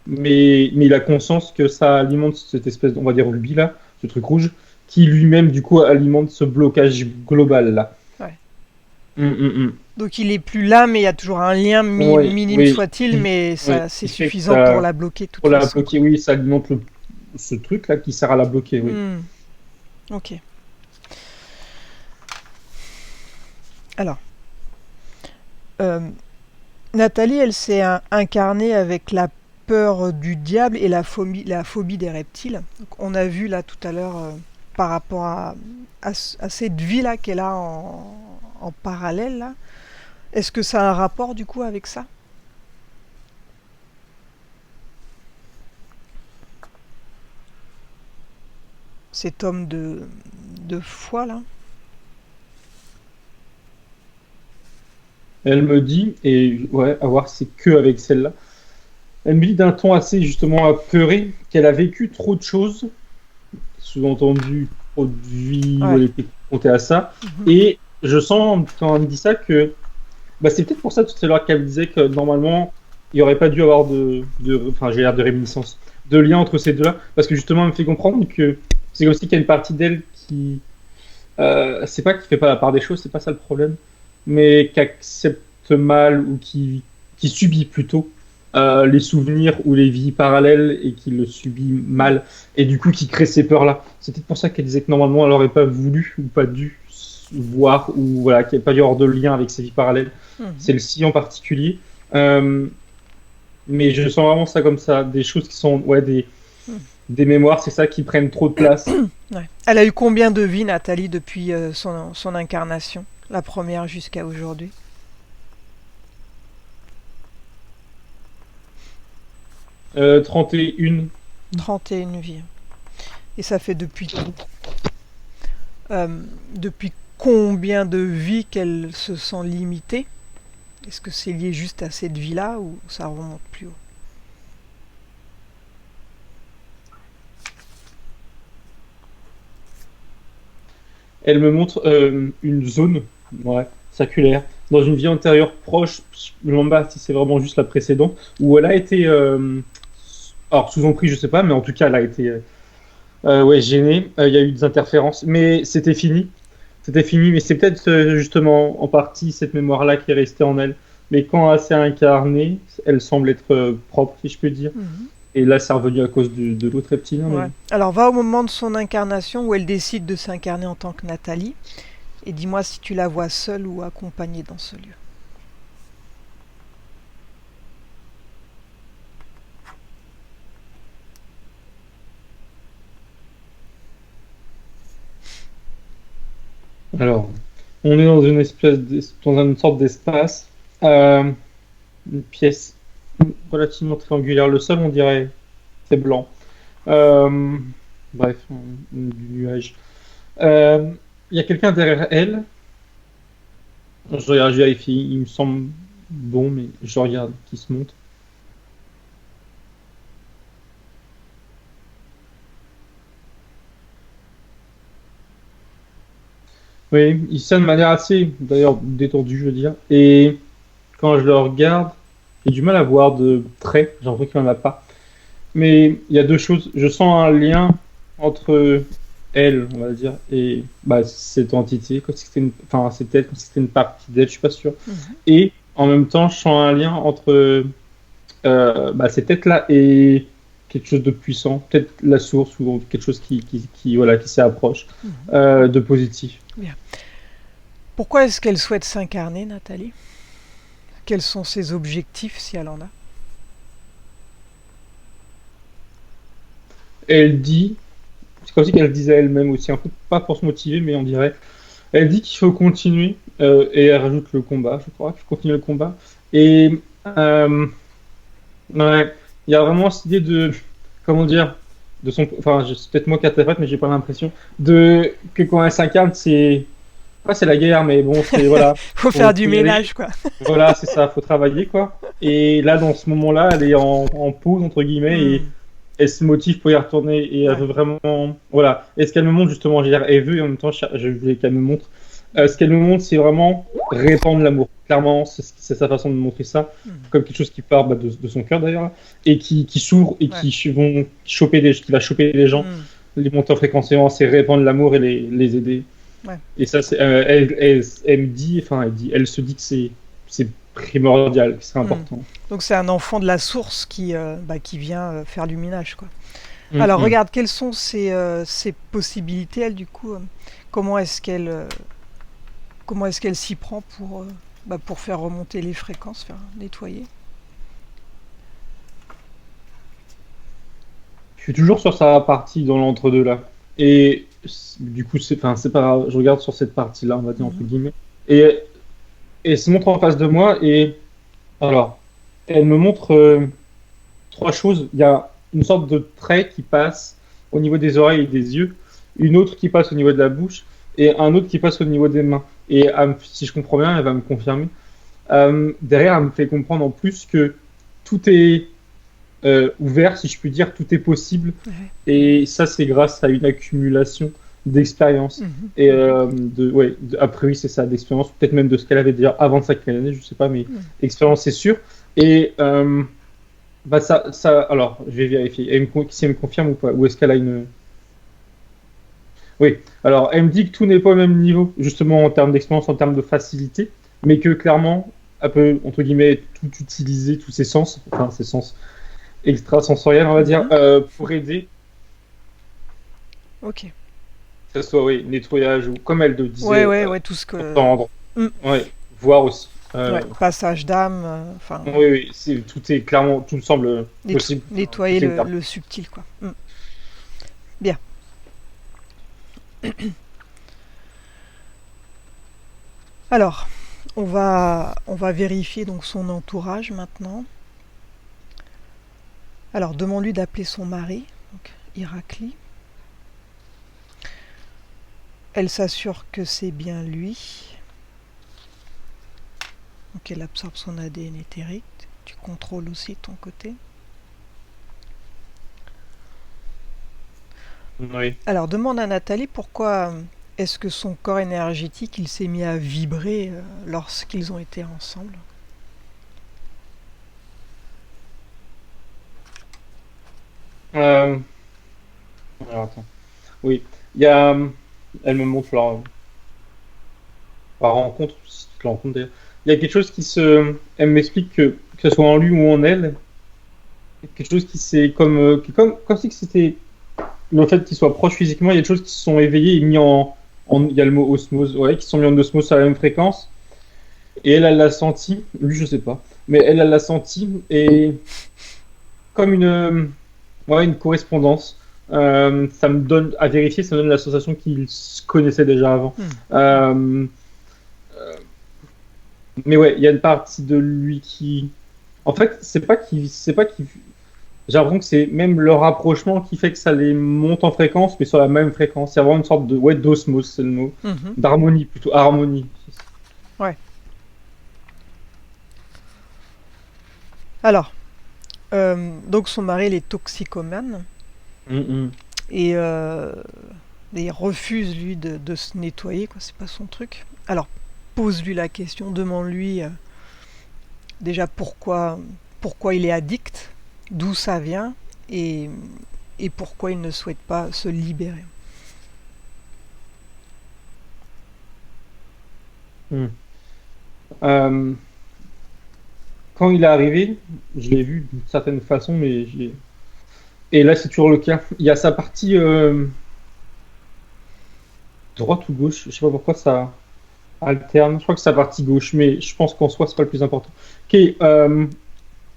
mais il a conscience que ça alimente cette espèce, on va dire, rubis là, ce truc rouge, qui lui-même, du coup, alimente ce blocage global là. Ouais. Hum, hum, hum. Donc il est plus là, mais il y a toujours un lien minime Oui, soit-il, mais oui, c'est qui fait que suffisant pour la bloquer de toute pour la façon. bloquer, oui, ça alimente ce truc là qui sert à la bloquer, oui. Ok. Alors, Nathalie, elle s'est incarnée avec la peur du diable et la phobie des reptiles. Donc, on a vu là tout à l'heure par rapport à cette vie là qu'elle a en parallèle là. Est-ce que ça a un rapport du coup avec ça? Cet homme de foi là? Elle me dit, et ouais, à voir, c'est que avec celle-là. Elle me dit d'un ton assez justement apeuré qu'elle a vécu trop de choses, sous-entendu trop de vie, où Ouais. elle était confrontée à ça. Et je sens quand elle me dit ça que bah, c'est peut-être pour ça tout à l'heure qu'elle me disait que normalement il n'y aurait pas dû avoir enfin j'ai l'air de réminiscence, de lien entre ces deux-là, parce que justement elle me fait comprendre que c'est comme si qu'il y a une partie d'elle qui, c'est pas qui fait pas la part des choses, c'est pas ça le problème, mais qui accepte mal ou qui subit plutôt les souvenirs ou les vies parallèles et qui le subit mal et du coup qui crée ces peurs-là. C'est peut-être pour ça qu'elle disait que normalement elle n'aurait pas voulu ou pas dû voir ou voilà qu'il n'y a pas dû avoir de lien avec ces vies parallèles. Celle-ci en particulier. Mais je sens vraiment ça comme ça, des choses qui sont des mémoires, c'est ça qui prennent trop de place. Ouais. Elle a eu combien de vies, Nathalie, depuis son incarnation, la première jusqu'à aujourd'hui? 31. 31 vies. Et ça fait depuis combien de vies qu'elle se sent limitée? Est-ce que c'est lié juste à cette vie-là ou ça remonte plus haut? Elle me montre une zone circulaire dans une vie antérieure proche, je me demande pas si c'est vraiment juste la précédente, où elle a été, alors sous emprise, je sais pas, mais en tout cas, elle a été gênée. Il y a eu des interférences, mais c'était fini. C'était fini, mais c'est peut-être justement en partie cette mémoire-là qui est restée en elle. Mais quand elle s'est incarnée, elle semble être propre, si je peux dire. Et là, c'est revenu à cause de l'autre reptilien. Ouais. Alors, va au moment de son incarnation où elle décide de s'incarner en tant que Nathalie. Et dis-moi si tu la vois seule ou accompagnée dans ce lieu. Alors, on est dans dans une sorte d'espace, une pièce relativement triangulaire. Le sol, on dirait, c'est blanc. Bref, du nuage. Il y a quelqu'un derrière elle. Je regarde, je vérifie. Il me semble bon, mais je regarde qui se monte. Oui, il sonne de manière assez, d'ailleurs, détendue, je veux dire. Et quand je le regarde, j'ai du mal à voir de traits, j'ai l'impression qu'il n'y en a pas. Mais il y a deux choses. Je sens un lien entre elle, on va dire, et bah, cette entité, comme si c'était enfin, c'est elle, comme si c'était une partie d'elle, je suis pas sûr. Mhm. Et en même temps, je sens un lien entre bah, cette tête-là et quelque chose de puissant, peut-être la source ou quelque chose voilà, qui s'approche Mhm. de positif. Bien. Pourquoi est-ce qu'elle souhaite s'incarner, Nathalie? Quels sont ses objectifs, si elle en a? Elle dit, c'est comme si qu'elle disait elle-même aussi, un peu pas pour se motiver, mais on dirait, elle dit qu'il faut continuer, et elle rajoute le combat, je crois, qu'il faut continuer le combat. Et ouais, il y a vraiment cette idée de, comment dire, de son, enfin, c'est peut-être moi qui interprète, mais j'ai pas l'impression, de, que quand elle s'incarne, c'est, pas c'est la guerre, mais bon, c'est, voilà, Faut faire du faut y aller, ménage, quoi. voilà, c'est ça, faut travailler, quoi. Et là, dans ce moment-là, elle est en pause, entre guillemets, et Hmm. elle se motive pour y retourner, et elle Ouais. veut vraiment, voilà. Et ce qu'elle me montre, justement, je veux dire, elle veut, et en même temps, je voulais qu'elle me montre, ce qu'elle me montre, c'est vraiment répandre l'amour. Clairement, c'est sa façon de montrer ça, Hmm. comme quelque chose qui part bah, de son cœur d'ailleurs, et qui s'ouvre et Ouais. qui va choper des gens, Hmm. les monter en fréquence, c'est répandre l'amour et les aider. Ouais. Et ça, elle me dit, enfin, elle se dit que c'est primordial, que c'est Hmm. important. Donc c'est un enfant de la source qui vient faire du ménage, quoi. Mm, Alors mm. regarde, quelles sont ses possibilités, elle, du coup comment est-ce qu'elle s'y prend pour faire remonter les fréquences, faire nettoyer? Je suis toujours sur sa partie dans l'entre-deux là. Et du coup, enfin, c'est pas grave, je regarde sur cette partie-là, on va dire entre Mhm. guillemets. Et, et elle se montre en face de moi, et alors, elle me montre trois choses. Il y a une sorte de trait qui passe au niveau des oreilles et des yeux, une autre qui passe au niveau de la bouche, et un autre qui passe au niveau des mains. Et si je comprends bien, elle va me confirmer. Derrière, elle me fait comprendre en plus que tout est ouvert, si je puis dire, tout est possible. Ouais. Et ça, c'est grâce à une accumulation d'expérience. Mhm. Et ouais, après, oui, c'est ça, d'expérience, peut-être même de ce qu'elle avait déjà avant de sa année, je sais pas, mais Mhm. expérience, c'est sûr. Et bah alors, je vais vérifier. Si elle me confirme ou pas, ou est-ce qu'elle a une. Oui, alors, elle me dit que tout n'est pas au même niveau, justement, en termes d'expérience, en termes de facilité, mais que clairement, elle peut, entre guillemets, tout utiliser, tous ses sens, enfin, ses sens extrasensoriels, on va dire, Mhm. pour aider, Ok. que ce soit, oui, nettoyage ou, comme elle le Ouais, disait, ouais, ouais, tout ce que... entendre, Mm. ouais, voir aussi. Ouais, passage d'âme, enfin, Oui, oui, tout est clairement, tout me semble possible. Enfin, tout nettoyer est le subtil, quoi. Mm. Bien. Alors, on va vérifier donc son entourage maintenant. Alors, demande-lui d'appeler son mari, donc Irakli. Elle s'assure que c'est bien lui. Donc, elle absorbe son ADN éthérique. Tu contrôles aussi ton côté. oui. Alors, demande à Nathalie pourquoi est-ce que son corps énergétique il s'est mis à vibrer lorsqu'ils ont été ensemble. Euh, alors, attends. Oui, il y a, elle me montre leur rencontre, si tu la rencontres d'ailleurs. Il y a quelque chose elle m'explique que ce soit en lui ou en elle, quelque chose qui s'est comme si que c'était le fait qu'ils soient proches physiquement, il y a des choses qui se sont éveillées et mis il y a le mot osmose, ouais, qui sont mis en osmose à la même fréquence. Et elle l'a senti, lui je sais pas, mais elle l'a senti et comme ouais, une correspondance. Ça me donne à vérifier, ça me donne la sensation qu'ils se connaissaient déjà avant. Hmm. Euh, mais ouais, il y a une partie de lui qui, en fait, c'est pas qu'il. J'ai l'impression que c'est même le rapprochement qui fait que ça les monte en fréquence, mais sur la même fréquence. C'est vraiment une sorte de ouais d'osmose, c'est le mot, Mhm. d'harmonie plutôt, harmonie. Ouais. Alors, donc son mari il est toxicomane Mm, mm. et Et il refuse, lui, de se nettoyer, quoi. C'est pas son truc. Alors, pose-lui la question, demande-lui déjà pourquoi il est addict, d'où ça vient, et, et pourquoi il ne souhaite pas se libérer. Hmm. Euh, Quand il est arrivé, je l'ai vu d'une certaine façon, mais et là c'est toujours le cas. Il y a sa partie droite ou gauche, je sais pas pourquoi ça alterne. Je crois que c'est sa partie gauche, mais je pense qu'en soi c'est pas le plus important. Qui est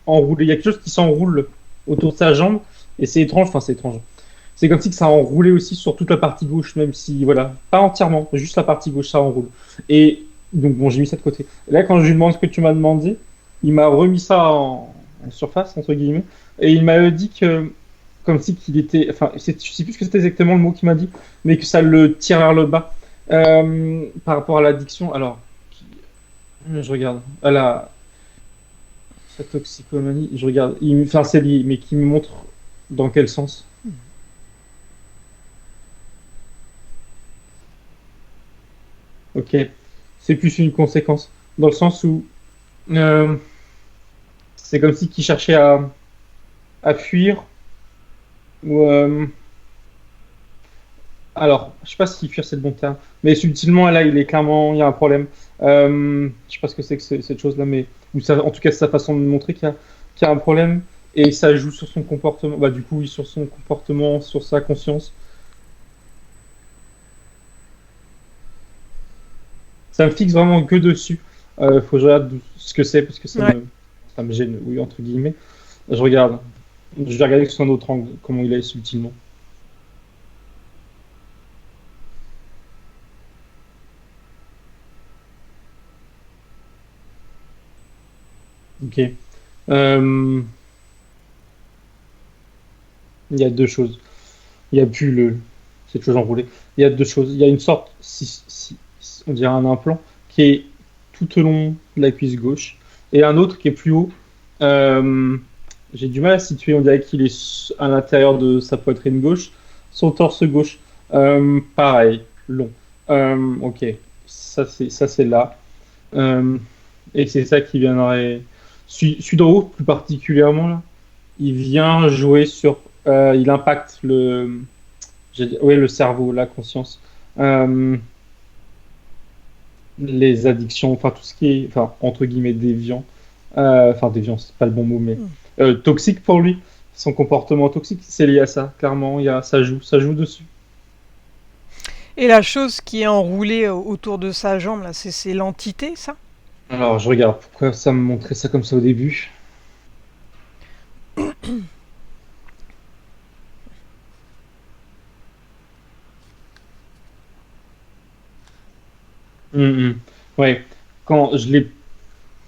enroulé. Il y a quelque chose qui s'enroule autour de sa jambe, et c'est étrange. Enfin, c'est étrange. C'est comme si ça enroulait aussi sur toute la partie gauche, même si, voilà, pas entièrement, juste la partie gauche, ça enroule. Et donc, bon, j'ai mis ça de côté. Là, quand je lui demande ce que tu m'as demandé, il m'a remis ça en surface, entre guillemets, et il m'a dit que, comme si qu'il était, enfin, je sais plus ce que c'était exactement le mot qu'il m'a dit, mais que ça le tire vers le bas. Par rapport à l'addiction, alors, je regarde, à sa toxicomanie, je regarde, enfin, c'est lié, mais qui me montre dans quel sens. Ok, c'est plus une conséquence, dans le sens où euh, c'est comme si qu'il cherchait à fuir, ou alors, je sais pas si fuir c'est le bon terme, mais subtilement là, il est clairement, il y a un problème. Je sais pas ce que c'est que cette chose-là, mais ou ça, en tout cas, c'est sa façon de montrer qu'il y a un problème, et ça joue sur son comportement, bah du coup, oui, sur son comportement, sur sa conscience. Ça me fixe vraiment que dessus. Faut que je regarde ce que c'est parce que Ouais. ça me gêne, oui, entre guillemets. Je regarde. Je vais regarder sur un autre angle, comment il est subtilement. Ok. Euh, il y a deux choses. Il n'y a plus cette chose enroulée. Il y a deux choses. Il y a une sorte, on dirait un implant, qui est tout au long de la cuisse gauche, et un autre qui est plus haut. Euh, j'ai du mal à situer, on dirait qu'il est à l'intérieur de sa poitrine gauche, son torse gauche. Pareil, long. Ok, ça c'est là. Euh, et c'est ça qui viendrait. Celui d'en haut, plus particulièrement, là, il vient jouer sur. Il impacte oui, le cerveau, la conscience. Euh, les addictions, enfin tout ce qui est, enfin, entre guillemets, déviant. Enfin, déviant, c'est pas le bon mot, mais Mm. toxique pour lui. Son comportement toxique, c'est lié à ça, clairement. Ça joue dessus. Et la chose qui est enroulée autour de sa jambe, là, c'est l'entité, ça? Alors, je regarde pourquoi ça me montrait ça comme ça au début. Hum. Ouais, quand je l'ai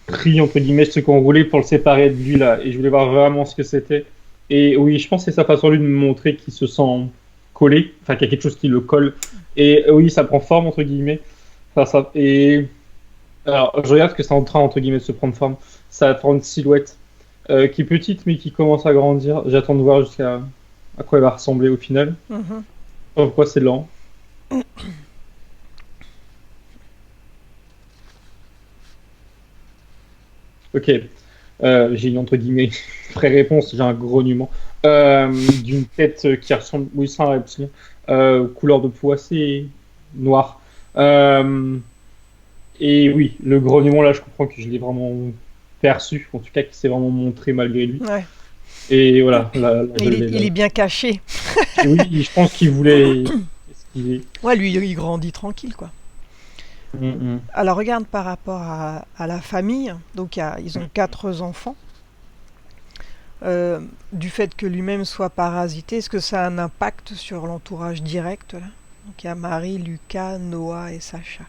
pris, entre guillemets, ce qu'on roulait pour le séparer de lui, là, et je voulais voir vraiment ce que c'était. Et oui, je pense que c'est sa façon, lui, de me montrer qu'il se sent collé, enfin, qu'il y a quelque chose qui le colle. Et oui, ça prend forme, entre guillemets. Enfin, et alors, je regarde que c'est en train, entre guillemets, de se prendre forme. Ça prend une silhouette qui est petite, mais qui commence à grandir. J'attends de voir jusqu'à à quoi elle va ressembler au final. Mhm. Pourquoi c'est lent. Ok, j'ai une entre guillemets vraie réponse, j'ai un grognement. D'une tête qui ressemble, oui, c'est un reptilien, couleur de peau assez noire. Euh, et oui, le grognement là, je comprends que je l'ai vraiment perçu, en tout cas qu'il s'est vraiment montré malgré lui. Ouais. Et voilà, là, je l'ai Il là. est bien caché. Et oui, je pense qu'il voulait esquiver. Ouais, lui, il grandit tranquille, quoi. Mm, Alors, regarde par rapport à la famille. Donc, ils ont 4 enfants. Du fait que lui-même soit parasité, est-ce que ça a un impact sur l'entourage direct, là? Donc, il y a Marie, Lucas, Noah et Sacha.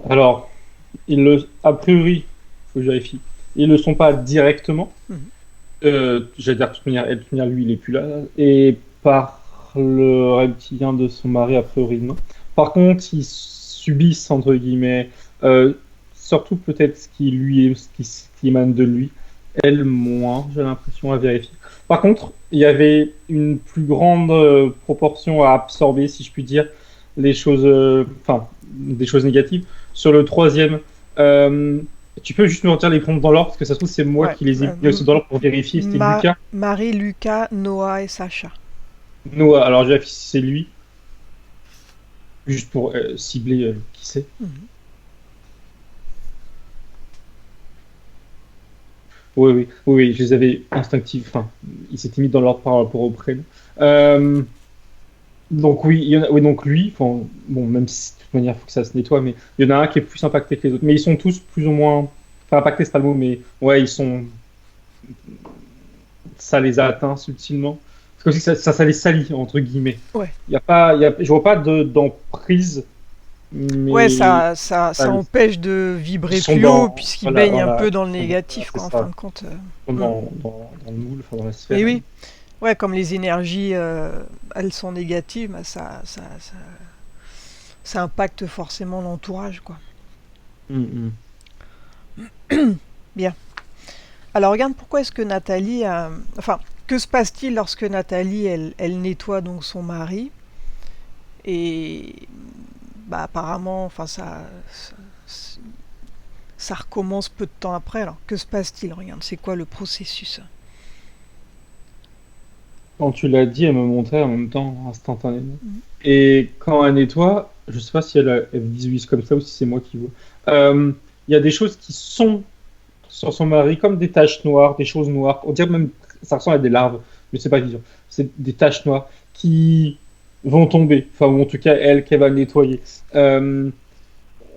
Alors, a priori, faut que je vérifie, ils ne le sont pas directement. Mhm. J'allais dire, de toute manière, lui, il est plus là. Et par le reptilien de son mari, a priori, non. Par contre, ils subissent, entre guillemets, Euh, Surtout peut-être ce qui émane de lui. Elle, moins, j'ai l'impression, à vérifier. Par contre, il y avait une plus grande proportion à absorber, si je puis dire, les choses, enfin, des choses négatives. Sur le troisième, euh, tu peux juste me redire les pronoms dans l'ordre, parce que ça se trouve, c'est moi Ouais. qui les ai mis aussi dans l'ordre pour vérifier. C'était Lucas. Marie, Lucas, Noah et Sacha. Noah, alors je vérifie si c'est lui, juste pour cibler qui c'est. Mhm. Oui, oui, oui, oui, je les avais instinctifs. Enfin, ils s'étaient mis dans l'ordre par rapport au prénom. Euh, donc oui, il y en a, oui, donc lui, enfin, bon, même si de toute manière, il faut que ça se nettoie, mais il y en a un qui est plus impacté que les autres. Mais ils sont tous plus ou moins, enfin impacté, c'est pas le mot, mais ouais, ils sont, ça les a atteints subtilement. C'est comme si ça les salit entre guillemets. Ouais. Il y a pas, je vois pas d'emprise, Ouais, mais ça empêge de ils vibrer sont plus haut dans, puisqu'il voilà, baigne un voilà, peu dans le voilà, négatif, c'est quoi, en fin ça, de compte. ils sont Mm. dans le moule, enfin dans la sphère. Et oui, ouais, comme les énergies, elles sont négatives, bah, ça impacte forcément l'entourage, quoi. Mm, Bien. Alors regarde pourquoi est-ce que Nathalie Enfin, que se passe-t-il lorsque Nathalie, elle nettoie donc son mari et bah apparemment, enfin ça recommence peu de temps après. Alors que se passe-t-il? Regarde, c'est quoi le processus? Quand tu l'as dit, elle me montrait en même temps, instantanément. Mhm. Et quand elle nettoie, je sais pas si elle visualise comme ça ou si c'est moi qui vois. Il y a des choses qui sont sur son mari comme des taches noires, des choses noires. On dirait même, ça ressemble à des larves, mais c'est pas évident. C'est des taches noires qui vont tomber, enfin, ou en tout cas, elle, qu'elle va nettoyer. Euh,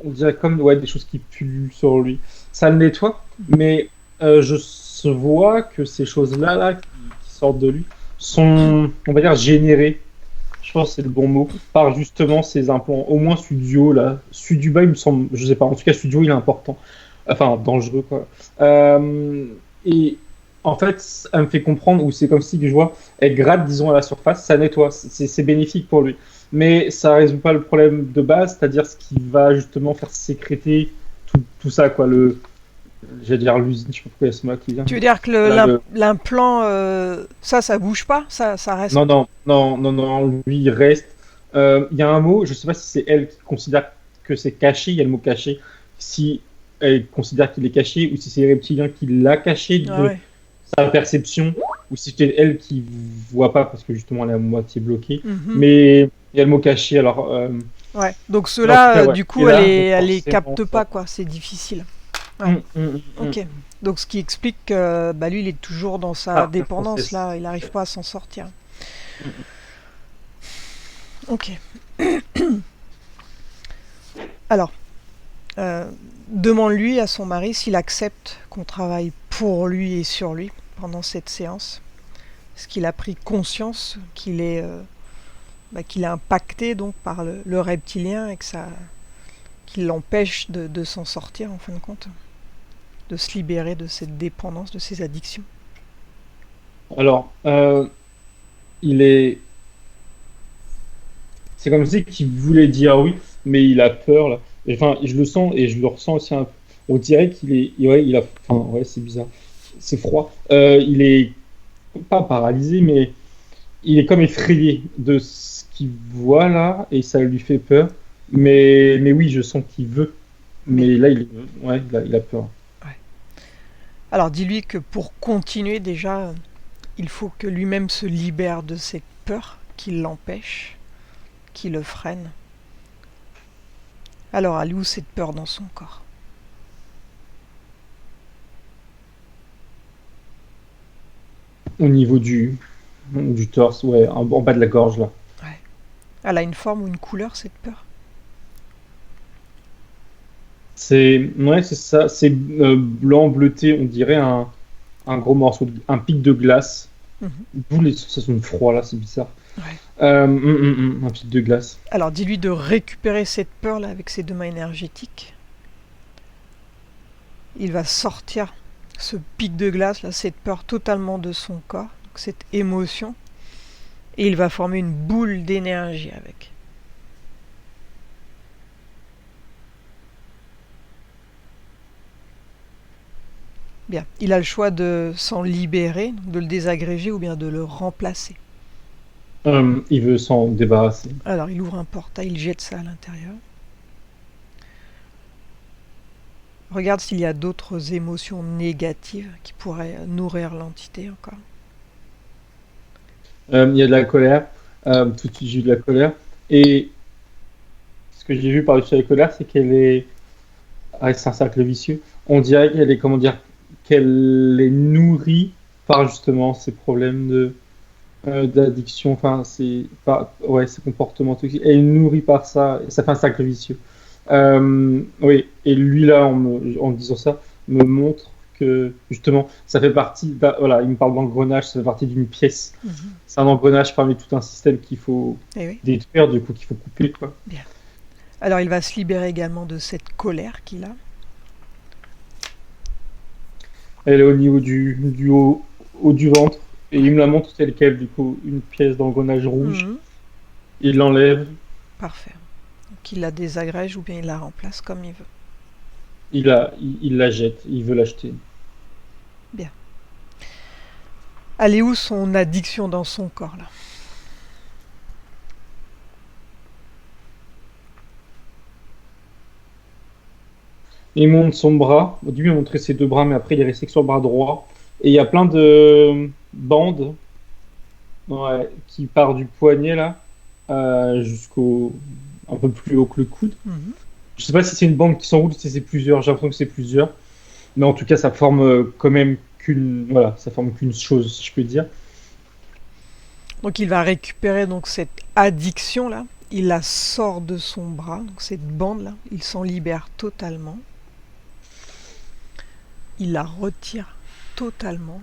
on dirait comme ouais, des choses qui pullulent sur lui. Ça le nettoie, mais je vois que ces choses-là là, qui sortent de lui sont, on va dire, générées, je pense que c'est le bon mot, par justement ces implants. Au moins celui du haut, là. Celui du bas, il me semble, je sais pas, en tout cas celui du haut, il est important. Enfin, dangereux, quoi. Et en fait, elle me fait comprendre, ou c'est comme si, je vois, elle gratte, disons, à la surface, ça nettoie, c'est bénéfique pour lui. Mais ça résout pas le problème de base, c'est-à-dire ce qui va justement faire sécréter tout ça, quoi. J'allais dire l'usine, je sais pas pourquoi il y a ce mot qui vient. Tu veux dire que Voilà, l'implant, ça bouge pas, ça reste. non, non, non, non, non, lui, il reste. Il y a un mot, je sais pas si c'est elle qui considère que c'est caché, il y a le mot caché. Si elle considère qu'il est caché, ou si c'est les reptiliens qui l'a caché Ah de ouais. sa perception, ou si c'est elle qui voit pas, parce que justement elle est à moitié bloquée. Mhm. Mais il y a le mot caché, alors. Ouais. Donc Mais en tout ceux-là, cas, ouais. du Et coup, là, donc elle les forcément, capte ça. pas, quoi. C'est difficile. Ouais. Hum, hum, hum, Ok. Donc ce qui explique que bah, lui, il est toujours dans sa Ah, le dépendance, process. là. Il n'arrive pas à s'en sortir. Hum, Ok. Alors, euh, demande-lui à son mari s'il accepte qu'on travaille pour lui et sur lui pendant cette séance. Est-ce qu'il a pris conscience qu'il est impacté donc par le reptilien et qu'il l'empêche de s'en sortir en fin de compte, de se libérer de cette dépendance, de ces addictions. Alors, il est. C'est comme si qu'il voulait dire oui, mais il a peur là. Enfin, je le sens et je le ressens aussi un peu. On dirait qu'il est. Ouais, il a. Enfin, ouais, c'est bizarre. C'est froid. Il est pas paralysé, mais il est comme effrayé de ce qu'il voit là et ça lui fait peur. Mais oui, je sens qu'il veut. Mais Mais là, ouais, il a peur. ouais. Alors dis-lui que pour continuer déjà, il faut que lui-même se libère de cette peur qui l'empêche, qui le freine. Alors elle est où cette peur dans son corps? Au niveau du torse, ouais, en bas de la gorge là. Ouais. Elle a une forme ou une couleur cette peur? Ouais, c'est ça. C'est blanc bleuté, on dirait un gros morceau, un pic de glace. Mhm. D'où les sensations de froid là, c'est bizarre. Ouais. Un pic de glace. Alors dis-lui de récupérer cette peur là avec ses deux mains énergétiques. Il va sortir ce pic de glace là, cette peur totalement de son corps, donc cette émotion, et il va former une boule d'énergie avec. Bien. Il a le choix de s'en libérer, de le désagréger ou bien de le remplacer. Il veut s'en débarrasser. Alors il ouvre un portail, il jette ça à l'intérieur. Regarde s'il y a d'autres émotions négatives qui pourraient nourrir l'entité encore. Il y a de la colère. Tout de suite, j'ai eu de la colère. Et ce que j'ai vu par-dessus la colère, c'est qu'elle est. Ah, c'est un cercle vicieux. On dirait qu'elle est, comment dire, qu'elle est nourrie par justement ces problèmes d'addiction. Enfin, ouais, ces comportements toxiques. Elle est nourrie par ça. Et ça fait un cercle vicieux. Oui, et lui, là, en disant ça, me montre que justement, ça fait partie. Voilà, il me parle d'engrenage, ça fait partie d'une pièce. C'est un engrenage parmi tout un système qu'il faut Oui. détruire, du coup, qu'il faut couper, quoi. Bien. Alors il va se libérer également de cette colère qu'il a. Elle est au niveau du haut du ventre, et il me la montre telle quelle, du coup, une pièce d'engrenage rouge. Il l'enlève. Parfait. Donc il la désagrège ou bien il la remplace comme il veut. Il la jette, il veut l'acheter. Bien. Elle est où son addiction dans son corps là? Il montre son bras. Au début, il a montré ses deux bras, mais après, il est resté que sur le bras droit. Et il y a plein de bandes, ouais, qui partent du poignet, là, jusqu'au un peu plus haut que le coude. Je sais pas si c'est une bande qui s'enroule, si c'est plusieurs. J'ai l'impression que c'est plusieurs. Mais en tout cas, ça forme quand même voilà, ça forme qu'une chose, si je peux dire. Donc il va récupérer donc cette addiction là. Il la sort de son bras, donc cette bande là. Il s'en libère totalement. Il la retire totalement.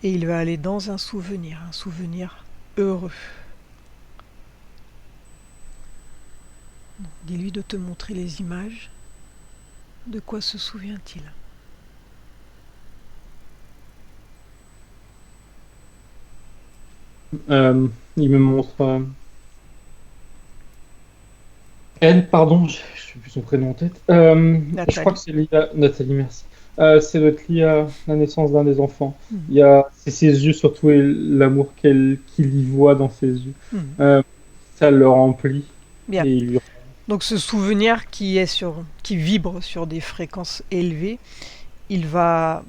Et il va aller dans un souvenir heureux. Dis-lui de te montrer les images. De quoi se souvient-il? Il me montre. Elle, pardon, je sais plus son prénom en tête. Je crois que c'est lié à Nathalie, merci. C'est doit être lié à la naissance d'un des enfants. C'est ses yeux surtout et l'amour qu'il y voit dans ses yeux. Ça le remplit. Bien. Et il lui... Donc ce souvenir qui vibre sur des fréquences élevées, il va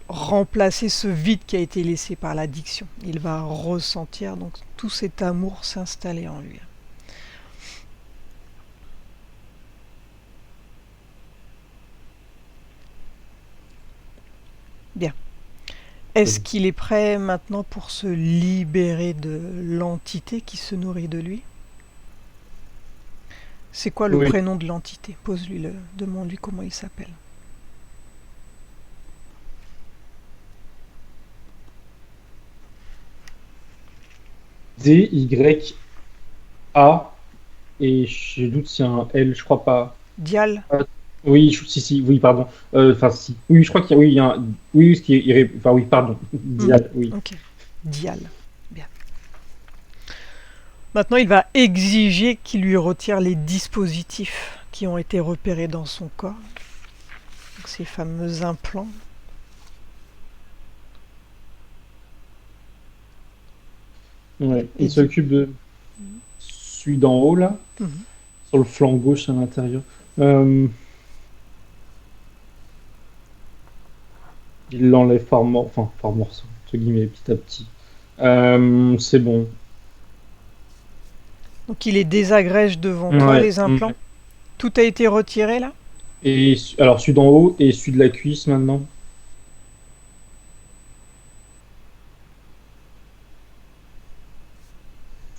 remplacer ce vide qui a été laissé par l'addiction. Il va ressentir donc tout cet amour s'installer en lui. Bien. Est-ce qu'il est prêt maintenant pour se libérer de l'entité qui se nourrit de lui? C'est quoi le prénom de l'entité? Demande-lui comment il s'appelle. D-Y-A, et je doute s'il y a un L, je crois pas. Dial? Oui, si, oui, pardon. Enfin, si. Oui, je crois qu'il y a, oui, il y a un... Oui, ce qui est... Enfin, oui, pardon. Dial, oui. Ok. Dial. Bien. Maintenant, il va exiger qu'il lui retire les dispositifs qui ont été repérés dans son corps. Donc, ces fameux implants. Ouais. Il s'occupe de celui d'en haut, là, sur le flanc gauche à l'intérieur. Il l'enlève par morceau, entre guillemets, petit à petit. C'est bon. Donc il les désagrège devant toi, les implants. Tout a été retiré là? Et alors celui d'en haut et celui de la cuisse maintenant.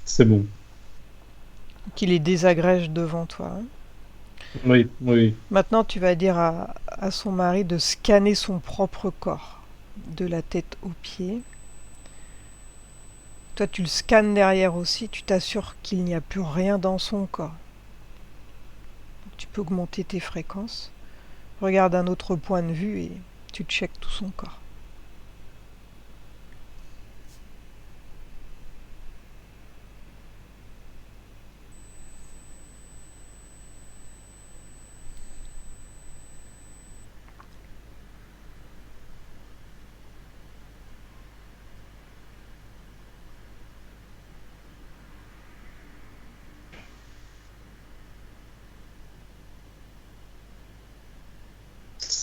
C'est bon. Donc il les désagrège devant toi. Hein. Oui. Maintenant tu vas dire à son mari de scanner son propre corps, de la tête aux pieds. Toi tu le scannes derrière aussi, tu t'assures qu'il n'y a plus rien dans son corps. Donc, tu peux augmenter tes fréquences. Regarde un autre point de vue et tu checkes tout son corps.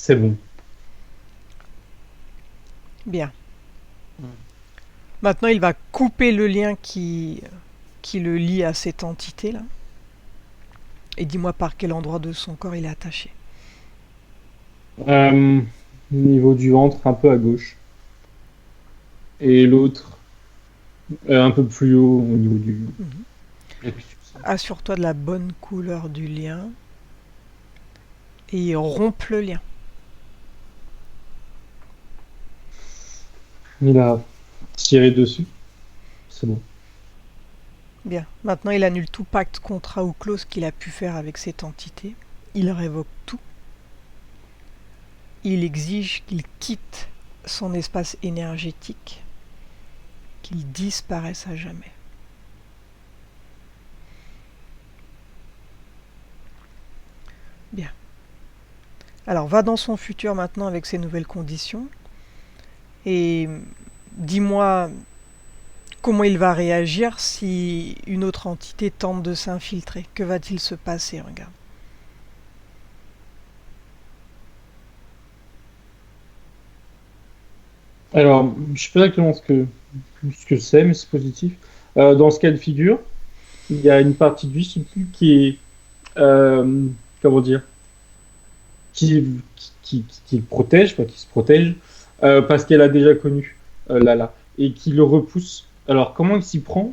c'est bon. Bien. Maintenant, il va couper le lien qui le lie à cette entité-là. Et dis-moi par quel endroit de son corps il est attaché. Au niveau du ventre, un peu à gauche. Et l'autre, un peu plus haut au niveau du... Assure-toi de la bonne couleur du lien. Et rompe le lien. Il a tiré dessus. C'est bon. Bien. Maintenant, il annule tout pacte, contrat ou clause qu'il a pu faire avec cette entité. Il révoque tout. Il exige qu'il quitte son espace énergétique, qu'il disparaisse à jamais. Bien. Alors, va dans son futur maintenant avec ces nouvelles conditions et dis-moi comment il va réagir si une autre entité tente de s'infiltrer. Que va-t-il se passer? Regarde. Alors, je sais pas exactement ce que c'est, mais c'est positif. Dans ce cas de figure, il y a une partie de lui, je sais plus, qui est, comment dire, qui le protège, enfin, qui se protège, parce qu'elle a déjà connu Lala, et qui le repousse. Alors, comment il s'y prend?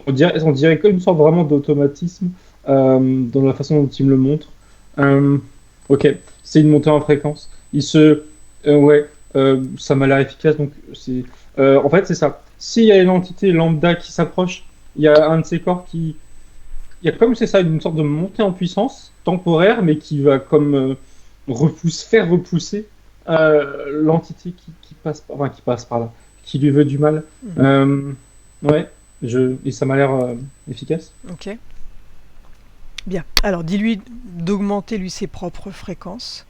On dirait comme une sorte vraiment d'automatisme dans la façon dont il me le montre. Ok, c'est une montée en fréquence. Ouais, ça m'a l'air efficace. Donc, en fait, c'est ça. S'il y a une entité lambda qui s'approche, il y a un de ces corps qui, il y a comme c'est ça une sorte de montée en puissance temporaire, mais qui va comme faire repousser l'entité qui passe enfin, qui passe par là, qui lui veut du mal. Ouais, et ça m'a l'air efficace. Ok. Bien. Alors, dis-lui d'augmenter lui ses propres fréquences.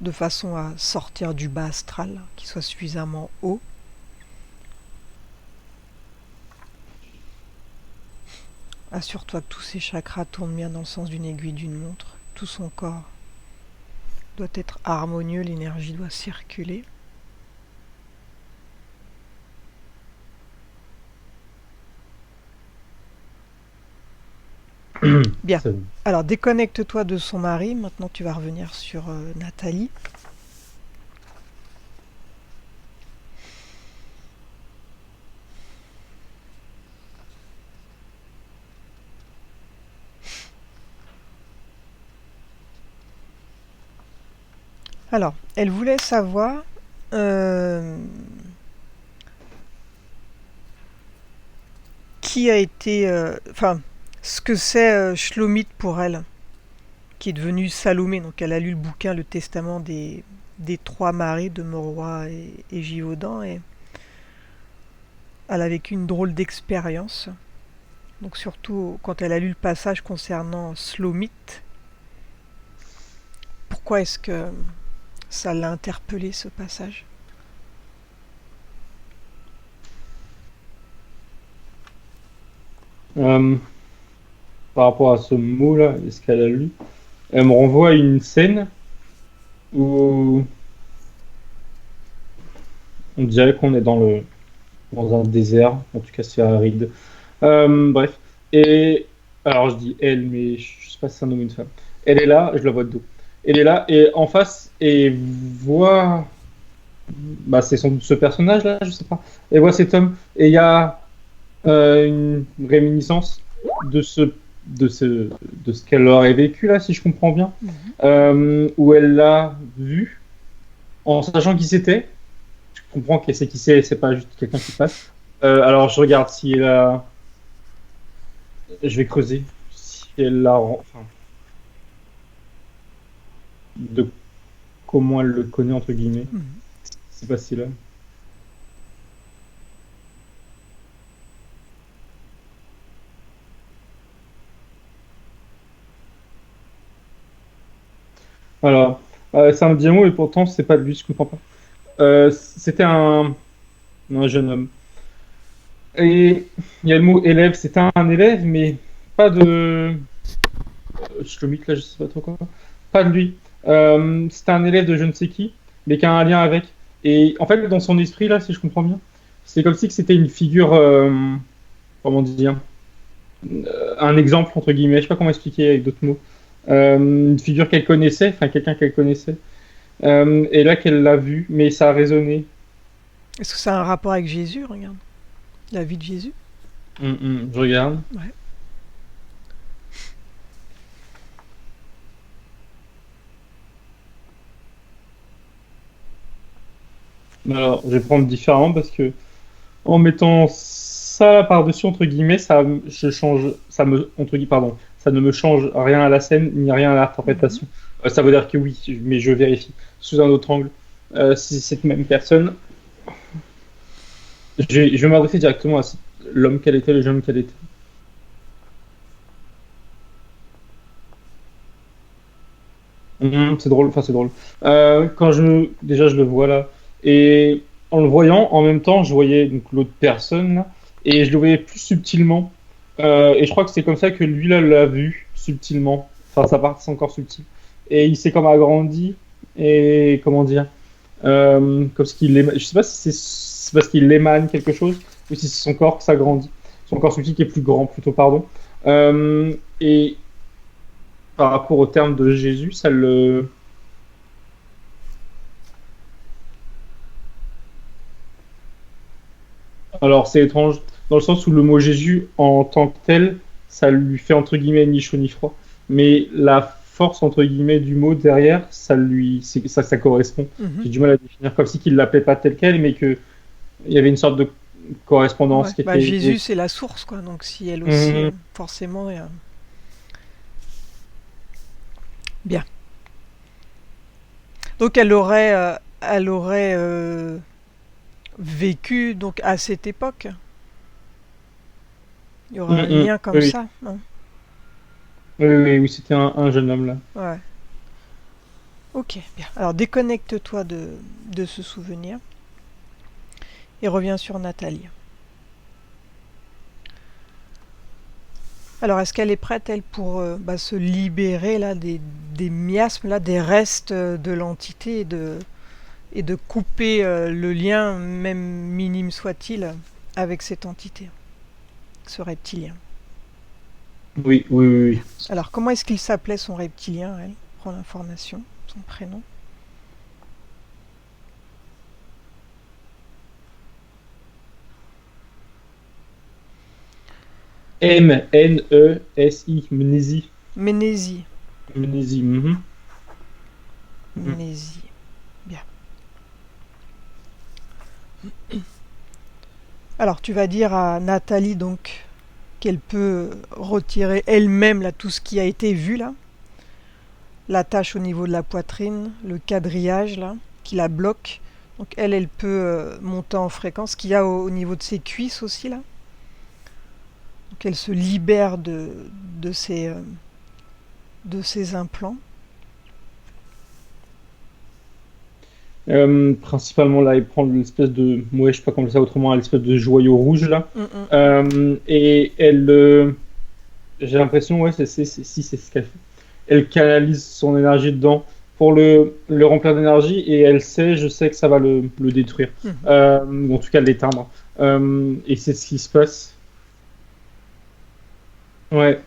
De façon à sortir du bas astral, qu'il soit suffisamment haut. Assure-toi que tous ses chakras tournent bien dans le sens d'une aiguille d'une montre. Tout son corps doit être harmonieux, l'énergie doit circuler. Bien. Alors déconnecte-toi de son mari. Maintenant tu vas revenir sur Nathalie. Alors, elle voulait savoir qui a été... Enfin, ce que c'est Shlomit pour elle, qui est devenue Salomé. Donc elle a lu le bouquin Le Testament des trois maris de Morois et Givaudan, et elle a vécu une drôle d'expérience. Donc surtout quand elle a lu le passage concernant Shlomit, pourquoi est-ce que ça l'a interpellé, ce passage? Par rapport à ce mot-là, est-ce qu'elle a lu? Elle me renvoie à une scène où on dirait qu'on est dans un désert, en tout cas c'est aride. Bref. Et alors je dis elle, mais je sais pas si c'est un homme ou une femme. Elle est là, je la vois de dos. Elle est là et en face et voit, bah c'est sans doute ce personnage-là, je sais pas. Elle voit cet homme et il y a une réminiscence de ce de ce qu'elle aurait vécu là, si je comprends bien, où elle l'a vu en sachant qui c'était. Je comprends qu'elle sait qui c'est pas juste quelqu'un qui passe. Alors je regarde si elle a. Je vais creuser si elle l'a. Enfin, de comment elle le connaît entre guillemets. C'est pas si là. Alors, c'est un dit un mot et pourtant c'est pas de lui, je comprends pas. C'était un jeune homme. Et il y a le mot élève, c'était un élève, mais pas de. Shlomit, là, je sais pas trop quoi. Pas de lui. C'était un élève de je ne sais qui, mais qui a un lien avec. Et en fait, dans son esprit, là, si je comprends bien, c'est comme si que c'était une figure, comment dire, un exemple, entre guillemets, je sais pas comment expliquer avec d'autres mots. Une figure qu'elle connaissait, enfin quelqu'un qu'elle connaissait. Et là, qu'elle l'a vu, mais ça a résonné. Est-ce que ça a un rapport avec Jésus, regarde? La vie de Jésus? Je regarde. Ouais. Alors, je vais prendre différent parce que en mettant ça par-dessus, entre guillemets, je change, ça me, entre guillemets, pardon, ça ne me change rien à la scène ni rien à Mhm. l'interprétation. Ça veut dire que oui, mais je vérifie sous un autre angle. Si c'est cette même personne, je vais m'adresser directement à l'homme qu'elle était, le jeune homme qu'elle était. C'est drôle, enfin c'est drôle. Déjà, je le vois là. Et en le voyant, en même temps, je voyais donc l'autre personne là, et je le voyais plus subtilement. Et je crois que c'est comme ça que lui là l'a vu subtilement. Enfin, sa partie c'est encore subtil. Et il s'est comme agrandi et comment dire, comme ce qu'il émane. Je sais pas si c'est parce qu'il émane quelque chose ou si c'est son corps qui s'agrandit. Son corps subtil qui est plus grand, plutôt, pardon. Et par rapport au terme de Jésus, ça le. Alors, c'est étrange, dans le sens où le mot Jésus, en tant que tel, ça lui fait entre guillemets ni chaud ni froid. Mais la force, entre guillemets, du mot derrière, ça correspond. Mhm. J'ai du mal à définir, comme si qu'il ne l'appelait pas tel quel, mais qu'il y avait une sorte de correspondance Ouais. qui Bah, était. Jésus, c'est la source, quoi. Donc, si elle aussi, Mhm. forcément, bien. Donc, elle aurait vécu donc à cette époque. Il y aura un Mhm. lien comme Oui, ça, hein. oui, oui, oui, oui, c'était un jeune homme là. Ouais. Ok, bien. Alors, déconnecte-toi de ce souvenir et reviens sur Nathalie. Alors, est-ce qu'elle est prête, elle, pour se libérer là des miasmes, là, des restes de l'entité et de couper le lien, même minime soit-il, avec cette entité, ce reptilien? Oui, oui, oui, oui. Alors, comment est-ce qu'il s'appelait son reptilien, elle? Prends l'information, son prénom. Mnesi, Mnesi. Ménésie. Mnesi. Mhm. Mhm. Ménésie. Bien. Alors, tu vas dire à Nathalie, donc, qu'elle peut retirer elle-même là tout ce qui a été vu là, la tache au niveau de la poitrine, le quadrillage là, qui la bloque. Donc elle peut monter en fréquence. Ce qu'il y a au niveau de ses cuisses aussi là. Donc elle se libère de ces implants. Principalement là, il prend l'espèce de, ouais, je sais pas comment ça autrement, l'espèce de joyau rouge là. Mm-mm. Et elle, j'ai l'impression, ouais, si c'est ce qu'elle fait. Elle canalise son énergie dedans pour le remplir d'énergie et elle sait, je sais que ça va le détruire. Mhm. Ou en tout cas l'éteindre. Et c'est ce qui se passe. Ouais.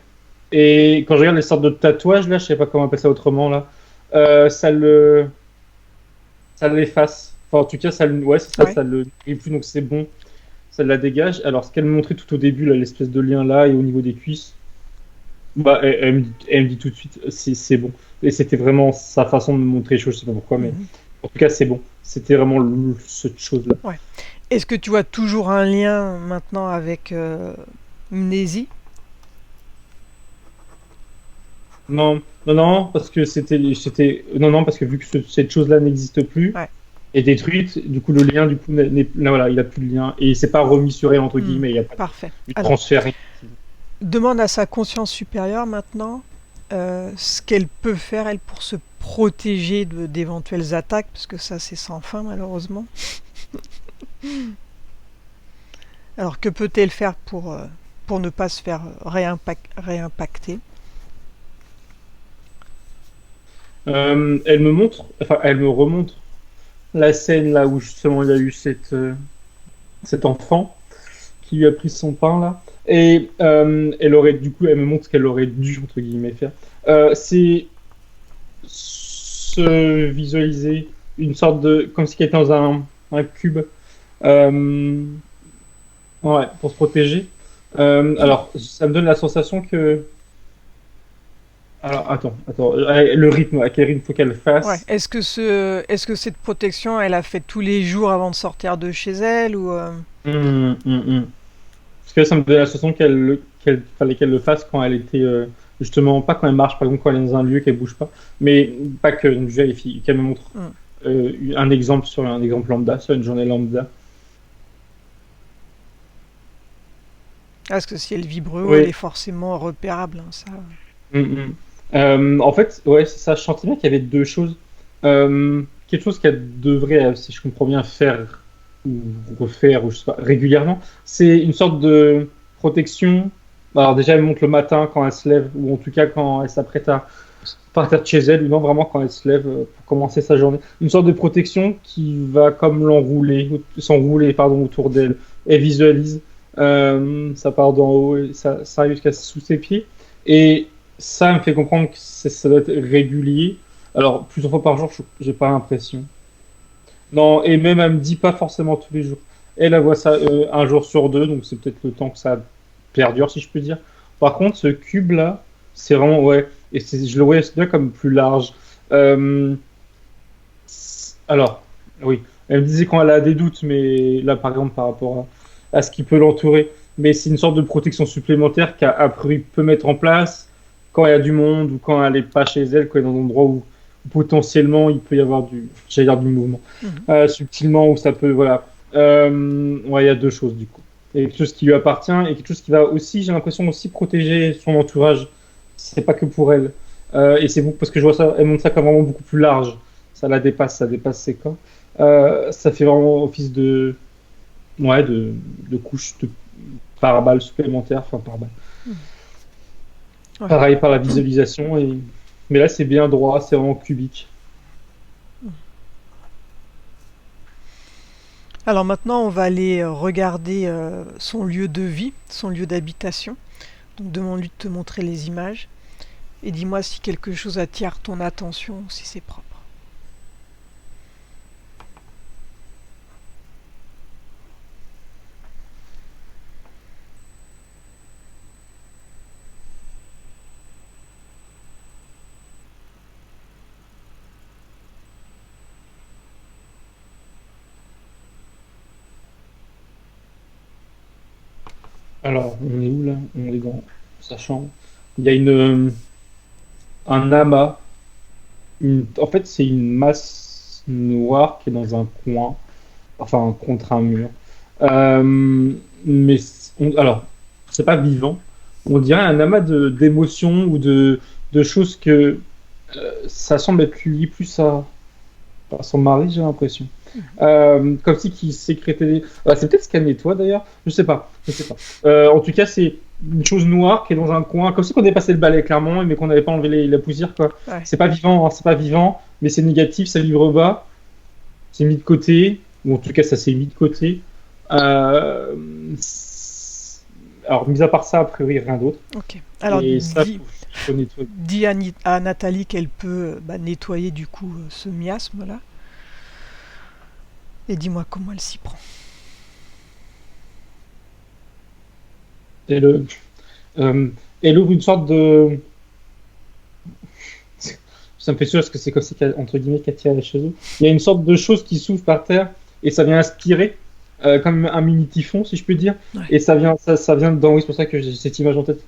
Et quand je regarde les sortes de tatouages là, je sais pas comment appeler ça autrement là, ça ça l'efface. Enfin, en tout cas, ouais, c'est ça, Ouais. ça le et plus, donc c'est bon, ça la dégage. Alors, ce qu'elle me montrait tout au début, là, l'espèce de lien là et au niveau des cuisses, bah, elle me dit tout de suite, c'est bon. Et c'était vraiment sa façon de me montrer les choses, je sais pas pourquoi, mais Mhm. en tout cas, c'est bon. C'était vraiment cette chose-là. Ouais. Est-ce que tu vois toujours un lien maintenant avec Mnésie? Non, non, non, parce que non, non, parce que vu que cette chose-là n'existe plus, Ouais. est détruite, du coup, le lien, du coup, là, voilà, il a plus de lien. Et c'est pas remis sur elle, entre Hmm. guillemets, il n'y a pas Parfait. de Alors, transfert. demande à sa conscience supérieure maintenant ce qu'elle peut faire, elle, pour se protéger d'éventuelles attaques, parce que ça, c'est sans fin, malheureusement. Alors, que peut-elle faire pour ne pas se faire réimpacter? Elle me montre, enfin, elle me remontre la scène là où justement il y a eu cet enfant qui lui a pris son pain là. Et elle aurait, du coup, elle me montre ce qu'elle aurait dû, entre guillemets, faire. C'est se visualiser une sorte de, comme si elle était dans un cube, euh, ouais, pour se protéger. Alors, ça me donne la sensation que, alors, attends, le rythme, à quel rythme faut qu'elle Ouais. fasse. Est-ce que cette protection, elle a fait tous les jours avant de sortir de chez elle ou Hum. Parce que ça me donne la sensation qu'elle fallait qu'elle le fasse quand elle était justement pas quand elle marche, par exemple quand elle est dans un lieu qu'elle bouge pas, mais pas que donc, je vérifie, qu'elle me montre Hmm. un exemple sur un exemple lambda, sur une journée lambda. Parce que si elle vibre haut, elle Oui. est forcément repérable, hein, ça. Hum. En fait, ouais, c'est ça. Je sentais bien qu'il y avait deux choses. Quelque chose qu'elle devrait, si je comprends bien, faire ou refaire, ou je sais pas, régulièrement, c'est une sorte de protection. Alors déjà, elle monte le matin quand elle se lève, ou en tout cas quand elle s'apprête à partir de chez elle, ou non, vraiment quand elle se lève pour commencer sa journée. Une sorte de protection qui va comme s'enrouler, pardon, autour d'elle. Elle visualise, ça part d'en haut, et ça arrive jusqu'à sous ses pieds. Et ça me fait comprendre que ça doit être régulier. Alors, plusieurs fois par jour, j'ai pas l'impression. Non, et même elle me dit pas forcément tous les jours. Elle voit ça un jour sur deux, donc c'est peut-être le temps que ça perdure, si je peux dire. Par contre, ce cube-là, c'est vraiment, ouais, et je le voyais bien comme plus large. Euh, alors, oui, elle me disait quand elle a des doutes, mais là, par exemple, par rapport à ce qui peut l'entourer, mais c'est une sorte de protection supplémentaire qu'à priori peut mettre en place quand il y a du monde ou quand elle n'est pas chez elle, quand elle est dans un endroit où potentiellement il peut y avoir j'allais dire du mouvement, Mhm. subtilement, où ça peut, voilà. Ouais, il y a deux choses du coup. Il y a quelque chose qui lui appartient et quelque chose qui va aussi, j'ai l'impression, aussi protéger son entourage. C'est pas que pour elle. Et c'est beaucoup parce que je vois ça, elle montre ça comme vraiment beaucoup plus large. Ça dépasse ses corps. Ça fait vraiment office ouais, de couche de pare-balles supplémentaires, enfin pare-balles. Ouais. Pareil par la visualisation. Mais là, c'est bien droit, c'est vraiment cubique. Alors maintenant, on va aller regarder son lieu de vie, son lieu d'habitation. Donc demande-lui de te montrer les images et dis-moi si quelque chose attire ton attention ou si c'est propre. Alors, on est où là? On est dans sa chambre. Il y a un amas. En fait, c'est une masse noire qui est dans un coin, enfin contre un mur. Euh, mais alors, c'est pas vivant. On dirait un amas d'émotions ou de choses que ça semble être lié plus à son mari, j'ai l'impression. Comme si qui sécrétait c'est peut-être ce qu'elle nettoie d'ailleurs, je sais pas. En tout cas, c'est une chose noire qui est dans un coin, comme si on dépassait le balai clairement, mais qu'on n'avait pas enlevé la poussière quoi. Ouais. C'est pas vivant, hein, c'est pas vivant, mais c'est négatif, ça vibre bas, c'est mis de côté, ou en tout cas ça s'est mis de côté. Euh, alors, mis à part ça, a priori rien d'autre. Ok. Alors Et ça, faut nettoyer. dis à Nathalie qu'elle peut nettoyer du coup ce miasme là. Et dis-moi comment elle s'y prend. Et euh, elle ouvre une sorte de, ça me fait sourire parce que c'est comme si, entre guillemets, qu'elle tirait chez eux. Il y a une sorte de chose qui s'ouvre par terre et ça vient aspirer, comme un mini typhon, si je peux dire. Ouais. Et ça vient dedans. Oui, c'est pour ça que j'ai cette image en tête.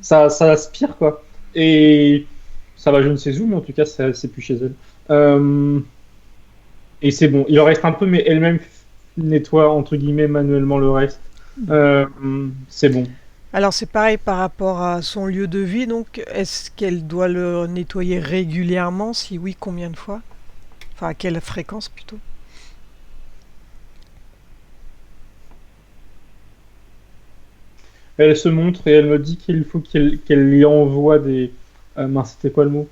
Ça aspire, quoi. Et ça va, je ne sais où, mais en tout cas, c'est plus chez elle. Et c'est bon. Il en reste un peu, mais elle-même nettoie, entre guillemets, manuellement le reste. Euh, c'est bon. Alors c'est pareil par rapport à son lieu de vie, donc est-ce qu'elle doit le nettoyer régulièrement? Si oui, combien de fois? Enfin, à quelle fréquence plutôt? Elle se montre et elle me dit qu'il faut qu'elle lui envoie des. Mince, c'était quoi le mot?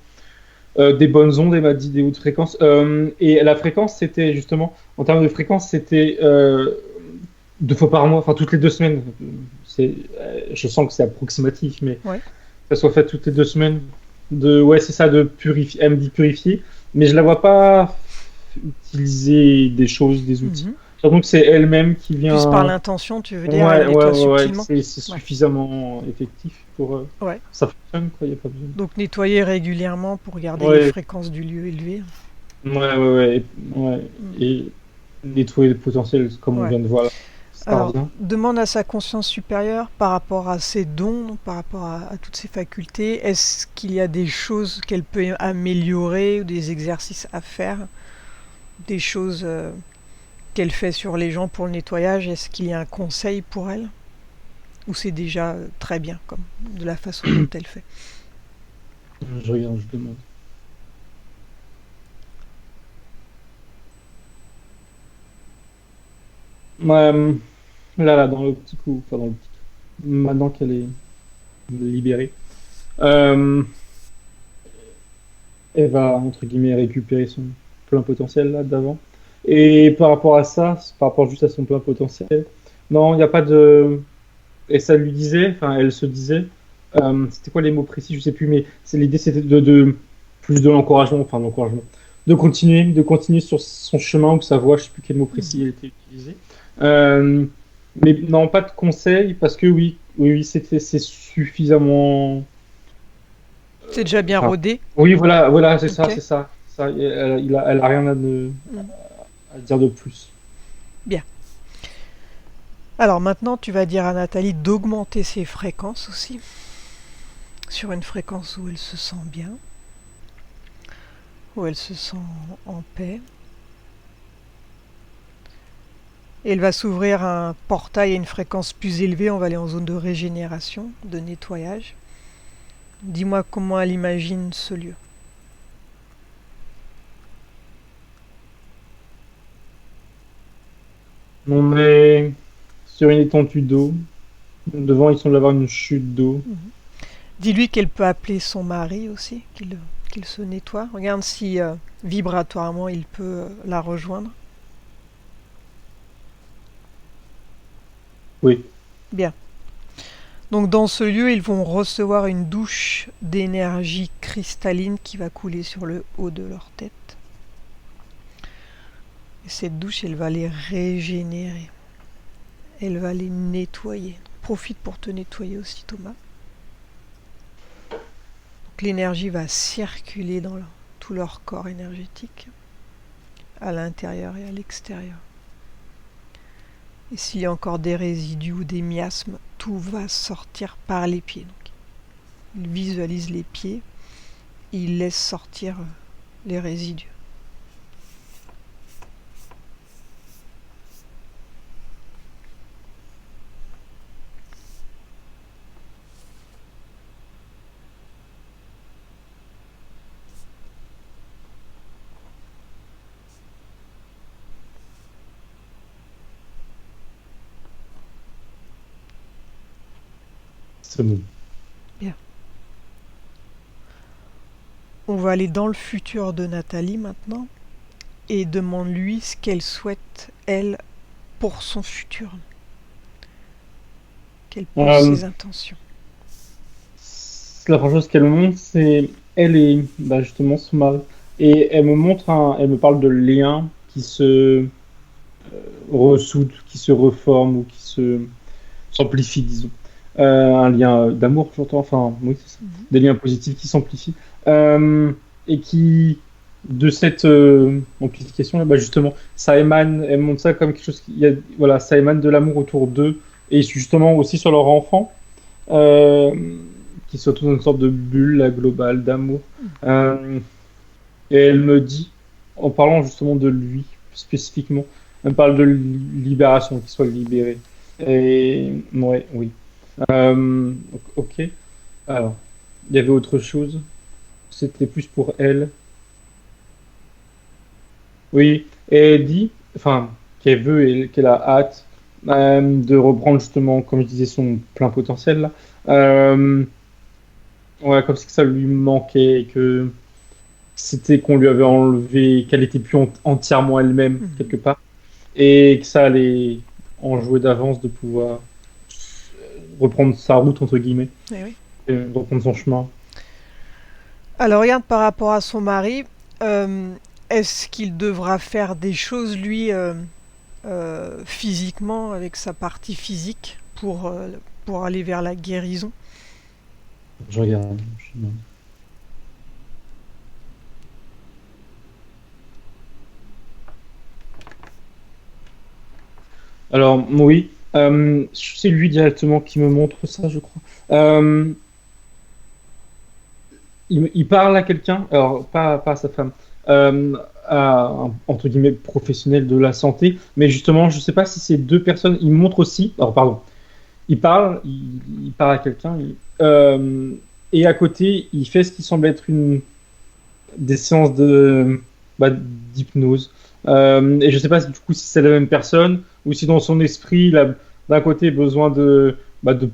Des bonnes ondes, elle m'a dit des hautes fréquences. Et la fréquence, c'était justement, en termes de fréquence, c'était 2 fois par mois, enfin toutes les 2 semaines. Je sens que c'est approximatif, mais Ouais. que ça soit fait toutes les 2 semaines. Ouais, c'est ça, de purifier. Elle me dit purifier, mais je la vois pas utiliser des choses, des outils. Mhm. Surtout que c'est elle-même qui Plus par vient. l'intention, tu veux dire, elle Ouais, ouais, nettoie ouais, ouais, subtilement. c'est Ouais. suffisamment effectif pour. Ouais. Ça fonctionne, quoi, il n'y a pas besoin. Donc nettoyer régulièrement pour garder les Ouais, fréquences du lieu élevées. ouais, ouais, ouais, ouais. Mm. Et nettoyer le potentiel, comme on Ouais. vient de voir là, ça Alors, revient. demande à sa conscience supérieure par rapport à ses dons, donc par rapport à toutes ses facultés. Est-ce qu'il y a des choses qu'elle peut améliorer ou des exercices à faire, des choses qu'elle fait sur les gens pour le nettoyage? Est-ce qu'il y a un conseil pour elle? Ou c'est déjà très bien, comme de la façon dont elle fait? Je regarde, je demande. Ouais, là, dans le petit coup, enfin dans le petit coup, maintenant qu'elle est libérée, euh, elle va, entre guillemets, récupérer son plein potentiel là d'avant. Et par rapport à ça, par rapport juste à son plein potentiel, non, il n'y a pas de. Et ça lui disait, enfin, elle se disait, c'était quoi les mots précis, je sais plus, mais l'idée c'était de plus de l'encouragement, enfin, l'encouragement, de continuer sur son chemin ou sa voie, je sais plus quel mot précis Mhm. a été utilisé. Euh, mais non, pas de conseils, parce que oui, oui, oui, c'est suffisamment. C'est déjà bien Enfin, rodé. oui, voilà, voilà, c'est ça, Ok. c'est ça. Elle a rien Mm. à dire de plus. Bien. Alors maintenant, tu vas dire à Nathalie d'augmenter ses fréquences aussi, sur une fréquence où elle se sent bien, où elle se sent en paix. Et elle va s'ouvrir un portail à une fréquence plus élevée, on va aller en zone de régénération, de nettoyage. Dis-moi comment elle imagine ce lieu. On est sur une étendue d'eau. Devant, il semble avoir une chute d'eau. Mhm. Dis-lui qu'elle peut appeler son mari aussi, qu'il se nettoie. Regarde si vibratoirement il peut la rejoindre. Oui. Bien. Donc dans ce lieu, ils vont recevoir une douche d'énergie cristalline qui va couler sur le haut de leur tête. Et cette douche, elle va les régénérer. Elle va les nettoyer. Profite pour te nettoyer aussi, Thomas. Donc l'énergie va circuler dans tout leur corps énergétique, à l'intérieur et à l'extérieur. Et s'il y a encore des résidus ou des miasmes, tout va sortir par les pieds. Donc, il visualise les pieds, il laisse sortir les résidus. C'est bon. Bien. On va aller dans le futur de Nathalie maintenant et demande-lui ce qu'elle souhaite, elle, pour son futur. Quelles peuvent Euh, ses intentions. la première chose qu'elle me montre, c'est elle et bah, justement son mari. Et elle me parle de liens qui se ressoudent, qui se reforment ou qui se s'amplifient, disons. Un lien d'amour, j'entends. Enfin, oui, c'est ça. Mhm. Des liens positifs qui s'amplifient. Et qui, de cette amplification, là, bah, justement, ça émane, elle montre ça comme quelque chose voilà, ça émane de l'amour autour d'eux et justement aussi sur leur enfant. Euh, qui soit dans une sorte de bulle là, globale d'amour. Euh, et elle me dit, en parlant justement de lui spécifiquement, elle me parle de libération, qu'il soit libéré. Et ouais, oui. Euh, ok. Alors, il y avait autre chose. C'était plus pour elle. Oui. Et elle dit, enfin, qu'elle veut et qu'elle a hâte de reprendre justement, comme je disais, son plein potentiel là. Ouais, comme si que ça lui manquait et que c'était qu'on lui avait enlevé, qu'elle était plus entièrement elle-même, Mhm. quelque part, et que ça allait en jouer d'avance de pouvoir reprendre sa route, entre guillemets, Eh oui. et reprendre son chemin. Alors regarde par rapport à son mari, euh, est-ce qu'il devra faire des choses lui physiquement avec sa partie physique pour aller vers la guérison? Je regarde. Alors, oui, c'est lui directement qui me montre ça, je crois. Euh, il parle à quelqu'un, alors pas à sa femme, à un, entre guillemets, professionnel de la santé, mais justement, je ne sais pas si ces deux personnes, il montre aussi, alors pardon, il parle à quelqu'un, et à côté, il fait ce qui semble être des séances d'hypnose. Et je ne sais pas du coup si c'est la même personne ou si dans son esprit, il a d'un côté besoin de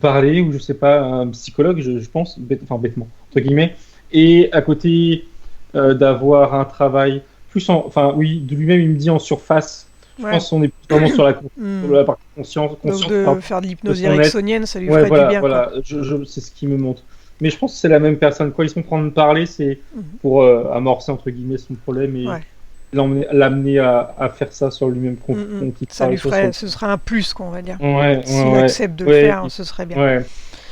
parler, ou je sais pas, un psychologue, je pense, enfin bêtement, entre guillemets, et à côté d'avoir un travail plus enfin oui, de lui-même, il me dit en surface. Je Ouais. pense qu'on est plus vraiment sur sur Hmm. la partie Donc conscience de pardon, faire de de l'hypnose son être. ericksonienne, ça lui Ouais, ferait du voilà, bien, quoi. voilà, c'est ce qui me montre. Mais je pense que c'est la même personne. Quand ils sont en train de parler, c'est Mhm. pour amorcer, entre guillemets, son problème et Ouais. l'amener à faire ça sur lui-même, Mhm. qu'il Ça lui travaille sur ferait, lui. ce serait un plus, qu'on va dire. Ouais, S'il ouais, ouais. accepte de le Ouais, faire, ce serait bien. ouais.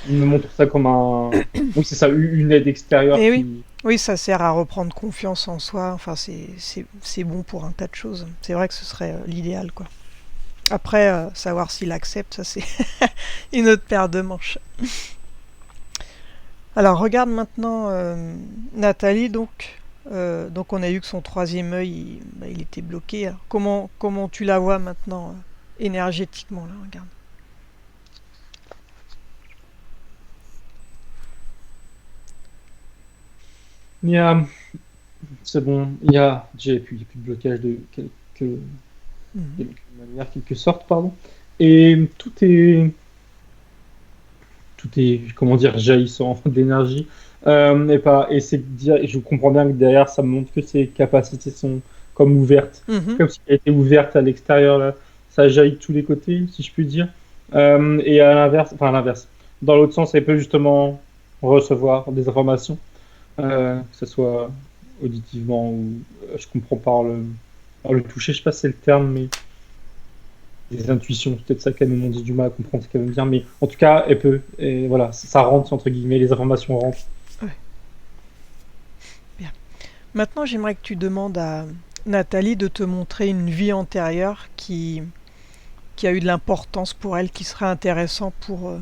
Il me montre ça comme un. Oui, c'est ça, une aide extérieure Et oui, qui. oui, ça sert à reprendre confiance en soi. Enfin, c'est bon pour un tas de choses. C'est vrai que ce serait l'idéal, quoi. Après, savoir s'il accepte, ça c'est une autre paire de manches. Alors, regarde maintenant Nathalie, donc on a vu que son troisième œil, il était bloqué. Alors, comment tu la vois maintenant énergétiquement, là, regarde. Il y a. C'est bon, j'ai plus de blocage de Mhm. quelque manière, quelque sorte, pardon. Et tout est, comment dire, jaillissant d'énergie. Et je comprends bien que derrière, ça me montre que ses capacités sont comme ouvertes. Mhm. Comme si elles étaient ouvertes à l'extérieur, là. Ça jaillit de tous les côtés, si je puis dire. Et à l'inverse, enfin à l'inverse. Dans l'autre sens, elle peut justement recevoir des informations, que ce soit auditivement ou je comprends par le toucher, je sais pas si c'est le terme, mais des intuitions, peut-être ça qu'elle me dit du mal à comprendre ce qu'elle veut me dire, mais en tout cas, elle peut, et voilà, ça rentre, entre guillemets, les informations rentrent. Ouais, bien. Maintenant, j'aimerais que tu demandes à Nathalie de te montrer une vie antérieure qui a eu de l'importance pour elle, qui serait intéressant pour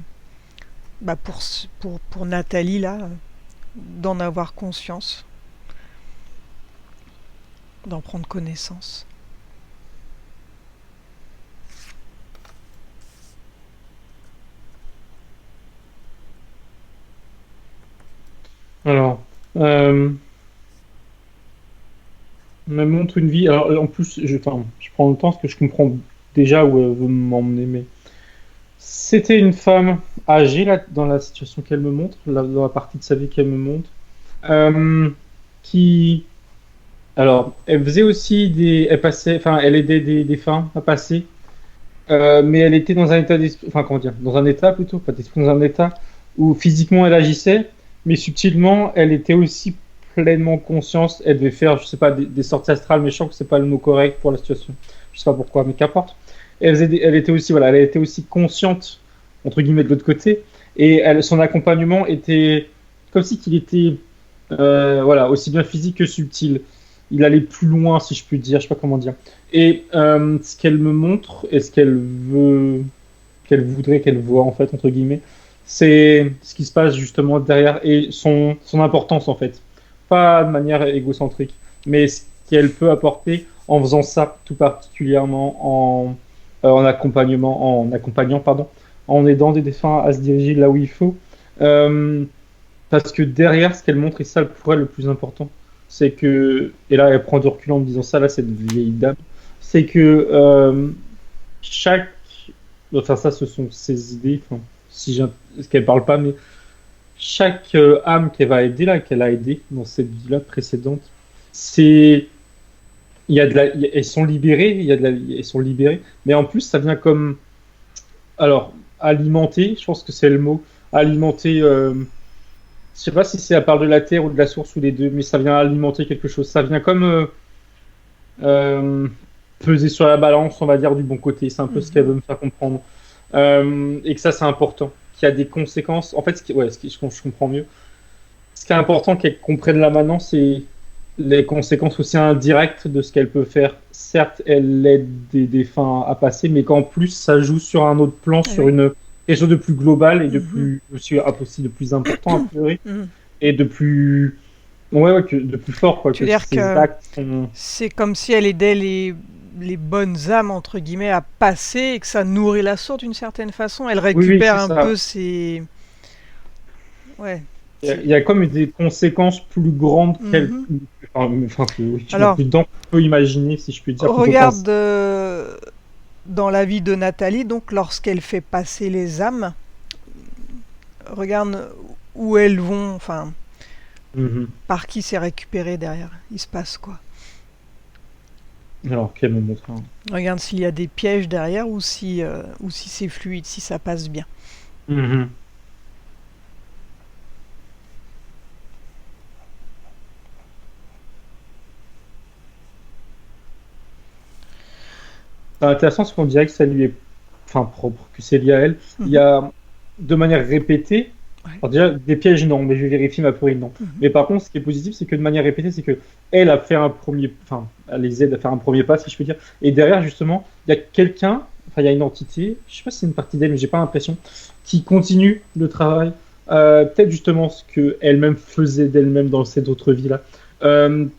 Nathalie, là, d'en avoir conscience, d'en prendre connaissance. Alors, euh, elle me montre une vie, alors en plus, enfin, je prends le temps parce que je comprends déjà où elle veut m'emmener, mais c'était une femme âgée, là, dans la situation qu'elle me montre, dans la partie de sa vie qu'elle me montre, euh, qui alors, elle faisait aussi elle passait, enfin, elle aidait des femmes à passer, mais elle était dans un état d'esprit, enfin, comment dire, dans un état plutôt, pas d'esprit, dans un état où physiquement elle agissait, mais subtilement, elle était aussi pleinement consciente. Elle devait faire, je sais pas, des sorties astrales, mais je sens que c'est pas le mot correct pour la situation. Je sais pas pourquoi, mais qu'importe. Elle était aussi, voilà, elle était aussi consciente entre guillemets de l'autre côté, et son accompagnement était comme si qu'il était, voilà, aussi bien physique que subtil. Il allait plus loin, si je puis dire, je sais pas comment dire. Et ce qu'elle me montre et ce qu'elle voudrait qu'elle voit en fait entre guillemets, c'est ce qui se passe justement derrière et son importance en fait, pas de manière égocentrique, mais ce qu'elle peut apporter en faisant ça tout particulièrement en accompagnant pardon, en aidant des défunts à se diriger là où il faut. Euh, Parce que derrière, ce qu'elle montre, et ça pour elle le plus important, c'est que, et là elle prend du recul en me disant ça, là cette vieille dame, c'est que chaque, enfin ça ce sont ses idées, enfin, si ce qu'elle parle pas, mais chaque âme qu'elle va aider là, qu'elle a aidé dans cette vie-là précédente, c'est elles sont libérées, elles sont libérées, mais en plus ça vient comme alors alimenter, je pense que c'est le mot, alimenter. Je sais pas si c'est à part de la terre ou de la source ou les deux, mais ça vient alimenter quelque chose. Ça vient comme euh, peser sur la balance, on va dire, du bon côté. C'est un peu ce qu'elle veut me faire comprendre. Et que ça, c'est important. Qu'il y a des conséquences. En fait, je comprends mieux. Ce qui est important qu'elle comprenne là maintenant, c'est les conséquences aussi indirectes de ce qu'elle peut faire. Certes, elle aide des fins à passer, mais qu'en plus, ça joue sur un autre plan, Ah sur oui. quelque chose de plus global et de Mhm. plus, aussi de plus important, a priori, Mhm. et de plus, de plus fort, quoi, Tu que veux dire ces que actes sont. c'est comme si elle aidait les bonnes âmes, entre guillemets, à passer et que ça nourrit la source d'une certaine façon. Elle Oui, oui, récupère c'est un peu ça. ses... Ouais. Il y a comme des conséquences plus grandes Mhm. oui, Alors, plus dent qu'on peut imaginer, si je puis dire, qu'on peut penser. regarde dans la vie de Nathalie, donc lorsqu'elle fait passer les âmes, regarde où elles vont, enfin, Mhm. par qui c'est récupéré derrière. Il se passe quoi? Alors, qu'elle me montre un. Regarde s'il y a des pièges derrière ou si c'est fluide, si ça passe bien. Mhm. C'est intéressant parce qu'on dirait que ça lui est propre, que c'est lié à elle. Il y Mhm. a de manière répétée, Ouais. alors déjà des pièges non, mais je vais vérifier ma priori non. Mhm. Mais par contre, ce qui est positif, c'est que de manière répétée, c'est que elle a fait un premier, elle les aide à faire un premier pas, si je peux dire. Et derrière, justement, il y a quelqu'un, il y a une entité, je sais pas si c'est une partie d'elle, mais j'ai pas l'impression, qui continue le travail. Peut-être justement ce que elle-même faisait d'elle-même dans cette autre vie-là,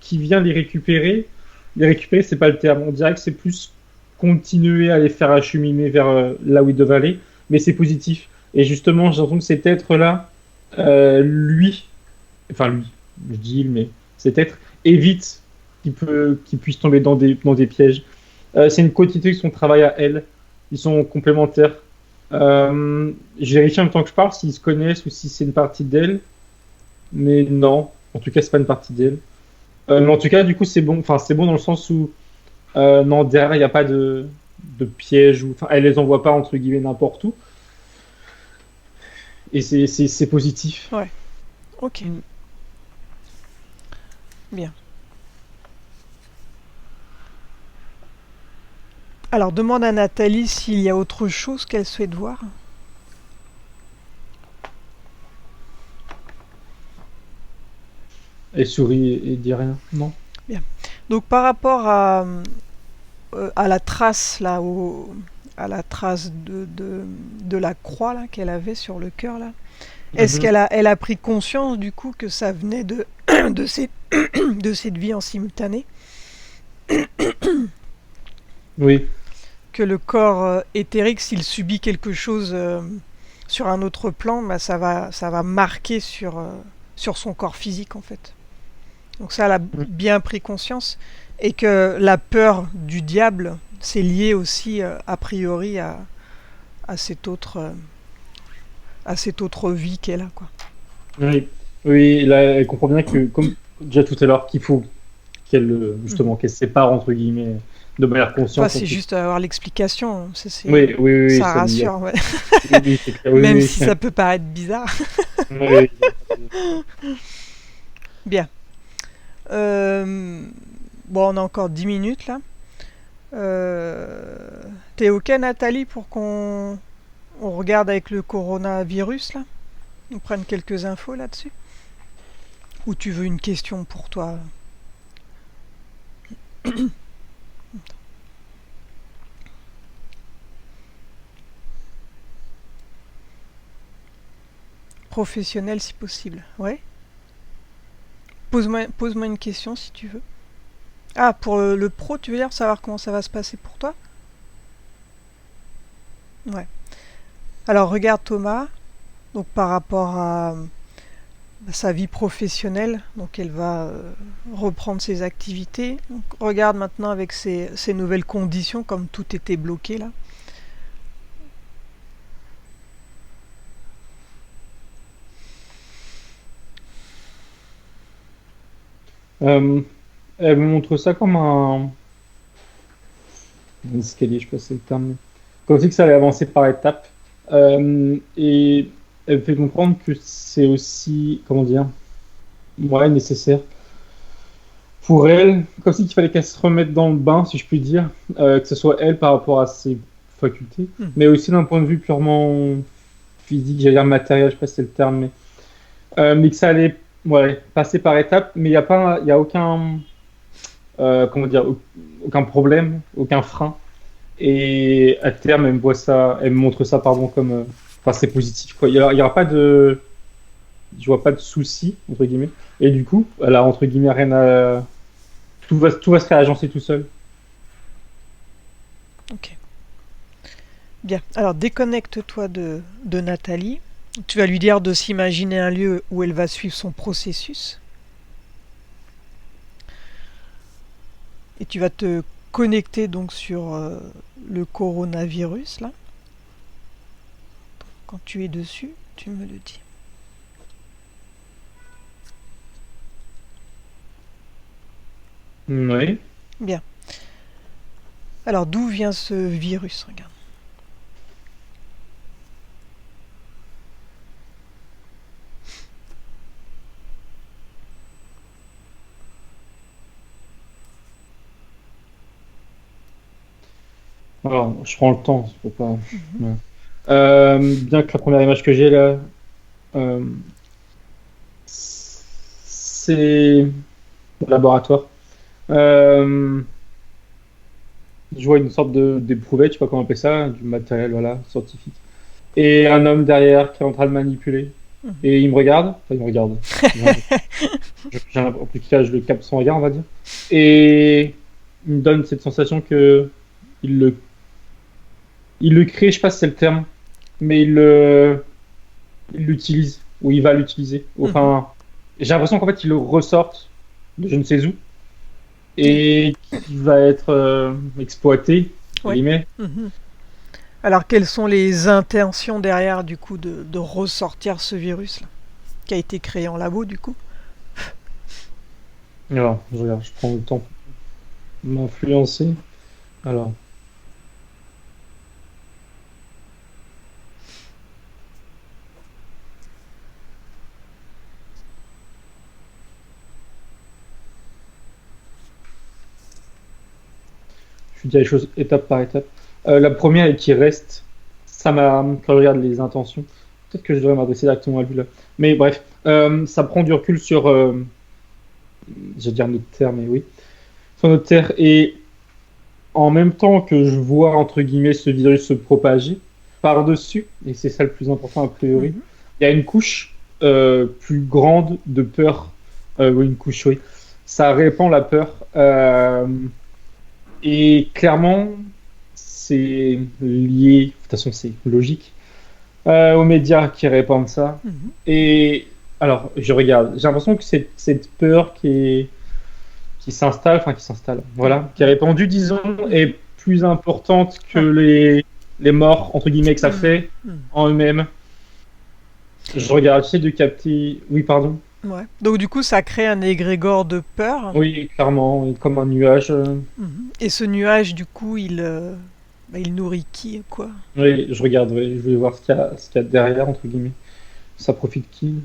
qui vient les récupérer. Les récupérer, c'est pas le terme. On dirait que c'est plus continuer à les faire acheminer vers là où ils doivent aller, mais c'est positif. Et justement, j'ai l'impression que cet être-là, lui, lui, je dis il, mais cet être évite qu'il puisse tomber dans des pièges. C'est une quantité de son travail à elle. Ils sont complémentaires. Je vérifie en même temps que je parle s'ils se connaissent ou si c'est une partie d'elle. Mais non, en tout cas, c'est pas une partie d'elle. Mais en tout cas, du coup, c'est bon. Enfin, c'est bon dans le sens où non, derrière, il n'y a pas de piège. Elle les envoie pas, entre guillemets, n'importe où. Et c'est positif. Ouais. Ok. Mm. Bien. Alors demande à Nathalie s'il y a autre chose qu'elle souhaite voir. Elle sourit et dit rien. Non. Bien. Donc par rapport à la trace là, à la trace de la croix là qu'elle avait sur le cœur là, est-ce Mhm. elle a pris conscience du coup que ça venait de, cette, de cette vie en simultané, Oui. que le corps éthérique, s'il subit quelque chose sur un autre plan, bah, ça va marquer sur son corps physique en fait. Donc ça, elle a Mm. bien pris conscience. Et que la peur du diable, c'est lié aussi a priori à, à cette autre vie qu'elle a. Quoi. Oui. Oui, là, elle comprend bien que, comme déjà tout à l'heure, qu'il faut qu'elle, Mhm. justement, qu'elle se sépare, entre guillemets, de manière Toi, consciente, en c'est tout. juste avoir l'explication. Oui, oui, oui, oui, Ça ça n'y a. rassure, ouais. Oui, oui, c'est clair. Oui, Même oui. si ça peut paraître bizarre. Oui, oui, il y a pas de- Bien. Euh, bon, on a encore 10 minutes là. T'es ok, Nathalie, pour qu'on on regarde avec le coronavirus là? On prenne quelques infos là-dessus? Ou tu veux une question pour toi? Professionnelle si possible. Ouais. Pose-moi une question si tu veux. Ah, pour le pro, tu veux dire savoir comment ça va se passer pour toi? Ouais. Alors regarde Thomas, donc par rapport à sa vie professionnelle, donc elle va reprendre ses activités. Donc, regarde maintenant avec ses nouvelles conditions, comme tout était bloqué là. Euh, Elle me montre ça comme un escalier, je sais pas si c'est le terme. Comme si que ça allait avancer par étapes. Et elle me fait comprendre que c'est aussi, comment dire, ouais, nécessaire pour elle, comme si qu'il fallait qu'elle se remette dans le bain, si je puis dire, que ce soit elle par rapport à ses facultés, Mhm. mais aussi d'un point de vue purement physique, j'allais dire matériel, je sais pas si c'est le terme, mais que ça allait ouais, passer par étapes, mais il y a aucun, comment dire, aucun problème, aucun frein. Et à terme, elle me montre ça, pardon, comme, enfin, c'est positif, quoi. Il y aura pas de, je vois pas de souci, entre guillemets. Et du coup, elle a, entre guillemets, rien à, tout va se réagencer tout seul. Ok. Bien. Alors déconnecte-toi de Nathalie. Tu vas lui dire de s'imaginer un lieu où elle va suivre son processus. Et tu vas te connecter donc sur le coronavirus là. Quand tu es dessus, tu me le dis. Oui. Bien. Alors d'où vient ce virus? Regarde. Alors, je prends le temps, faut pas. Mhm. Ouais. Bien que la première image que j'ai là, euh, c'est au laboratoire. Euh, je vois une sorte de d'éprouvette, je sais pas comment on appelle ça, du matériel, voilà, scientifique. Et un homme derrière qui est en train de manipuler. Mhm. Et il me regarde, enfin, il me regarde. En tout cas, je le capte son regard, on va dire. Et il me donne cette sensation que il le, il le crée, je sais pas si c'est le terme, mais il l'utilise, ou il va l'utiliser. Mhm. Enfin, j'ai l'impression qu'en fait, il le ressorte de je ne sais où, Oui. et qui va être exploité, entre Ouais. guillemets. Mhm. Alors quelles sont les intentions derrière du coup de ressortir ce virus là, qui a été créé en labo du coup? Alors, je regarde, je prends le temps pour m'influencer. Alors, je dis les choses étape par étape. La première et qui reste, ça m'a, quand je regarde les intentions, peut-être que je devrais m'adresser directement à lui là. Mais bref, ça prend du recul sur, je vais dire notre terre, mais oui, sur notre terre. Et en même temps que je vois, entre guillemets, ce virus se propager, par-dessus, et c'est ça le plus important a priori, Mhm. il y a une couche plus grande de peur. Oui, une couche, oui. Ça répand la peur. Et clairement, c'est lié, de toute façon, c'est logique, aux médias qui répandent ça. Mhm. Et alors, je regarde, j'ai l'impression que cette peur qui s'installe, enfin qui s'installe, Ouais. voilà, qui est répandue, disons, Mhm. est plus importante que Ah. les morts, entre guillemets, que ça Mhm. fait Mhm. en eux-mêmes. Je regarde, j'essaie de capter. Oui, pardon. Ouais. Donc du coup ça crée un égrégore de peur. Oui, clairement, comme un nuage. Mhm. Et ce nuage du coup il nourrit qui quoi? Oui, je regarde, oui, je voulais voir ce qu'il y a derrière, entre guillemets. Ça profite qui?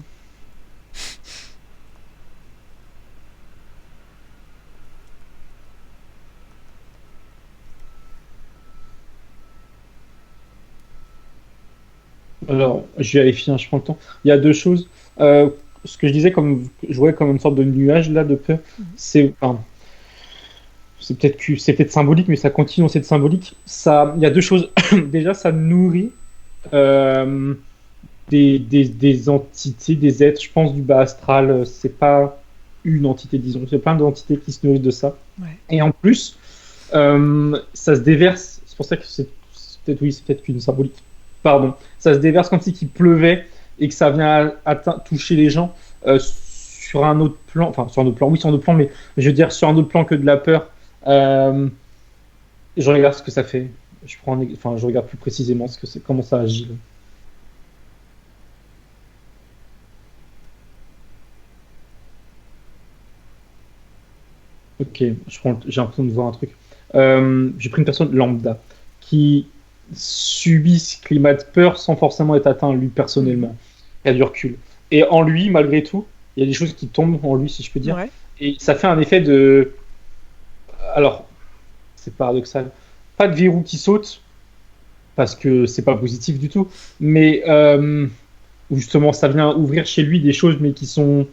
Alors, je vérifie, hein, je prends le temps. Il y a deux choses. Ce que je disais, comme je voyais comme une sorte de nuage là de peur, Mhm. c'est enfin, c'est peut-être symbolique, mais ça continue dans cette symbolique. Ça, il y a deux choses. Déjà, ça nourrit euh, des entités, des êtres. Je pense du bas astral. C'est pas une entité, disons. Il y a plein d'entités qui se nourrissent de ça. Ouais. Et en plus, ça se déverse. C'est pour ça que c'est peut-être oui, c'est peut-être qu'une symbolique. Pardon. Ça se déverse comme si qu'il pleuvait et que ça vient toucher les gens sur un autre plan. Enfin, sur un autre plan. Oui, sur un autre plan, mais je veux dire sur un autre plan que de la peur. Euh, je regarde ce que ça fait. Enfin, je regarde plus précisément ce que c'est, comment ça agit. Là. Ok, j'ai l'impression de voir un truc. J'ai pris une personne lambda qui subit ce climat de peur sans forcément être atteint lui Mhm. personnellement. Il a du recul. Et en lui, malgré tout, il y a des choses qui tombent en lui, si je peux dire. Ouais. Et ça fait un effet de. Alors, c'est paradoxal. Pas de verrou qui saute, parce que c'est pas positif du tout, mais où justement ça vient ouvrir chez lui des choses, mais qui sont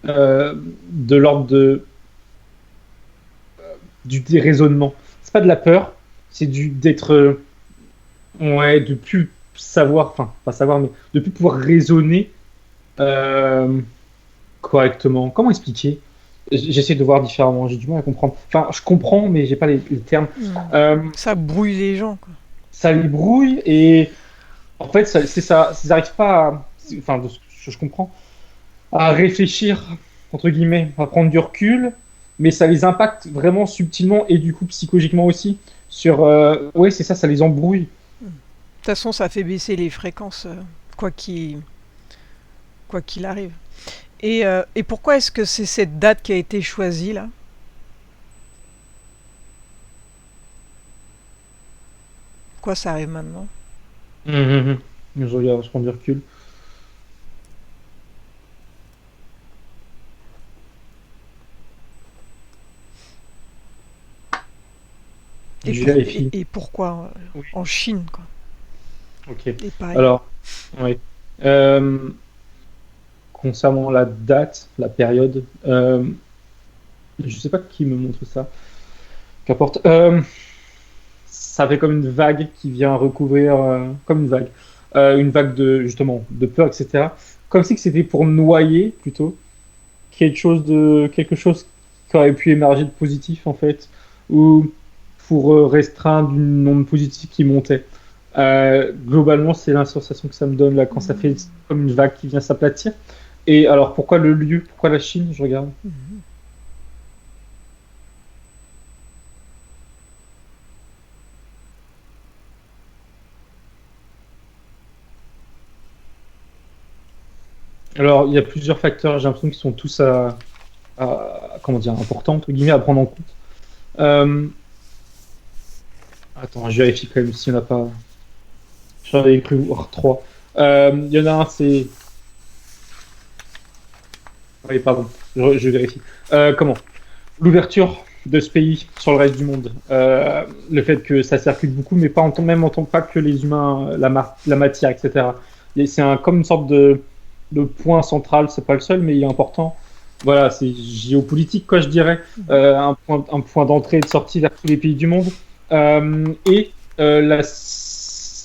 de l'ordre du déraisonnement. C'est pas de la peur, c'est d'être ouais, de plus savoir, enfin pas savoir, mais de plus pouvoir raisonner euh, correctement. Comment expliquer? J'essaie de voir différemment, j'ai du mal à comprendre. Enfin, je comprends, mais j'ai pas les termes. Mhm. Euh, Ça brouille les gens, quoi. Ça les brouille et en fait, c'est ça, ils n'arrivent pas, enfin, de ce que je comprends, à réfléchir entre guillemets, à prendre du recul, mais ça les impacte vraiment subtilement et du coup psychologiquement aussi. Sur, ouais, c'est ça, ça les embrouille. Mhm. De toute façon, ça fait baisser les fréquences, quoi quoi qu'il arrive. Et pourquoi est-ce que c'est cette date qui a été choisie, là? Pourquoi ça arrive maintenant? Je regarde, je prends du recul. Je vérifie. Et pourquoi Oui. en Chine, quoi? Ok. Et pas ailleurs. Alors, oui. Euh, concernant la date, la période, je sais pas qui me montre ça. Qu'importe. Ça fait comme une vague qui vient recouvrir, comme une vague de justement de peur, etc. Comme si que c'était pour noyer plutôt quelque chose qui aurait pu émerger de positif en fait, ou pour restreindre une onde positive qui montait. Globalement, c'est la sensation que ça me donne là quand ça fait Mhm. comme une vague qui vient s'aplatir. Et alors pourquoi le lieu, pourquoi la Chine? Je regarde. Mhm. Alors il y a plusieurs facteurs, j'ai l'impression qu'ils sont tous comment dire importants entre guillemets à prendre en compte. Euh, Attends, je vérifie quand même s'il n'y en a pas. J'en avais cru voir trois. Il y en a un, c'est. Oui, pardon, je vérifie. Comment? L'ouverture de ce pays sur le reste du monde. Le fait que ça circule beaucoup, mais pas même en tant pas que les humains, la matière, etc. C'est comme une sorte de point central, c'est pas le seul, mais il est important. Voilà, c'est géopolitique, quoi, je dirais. Mhm. Un point d'entrée et de sortie vers tous les pays du monde. Et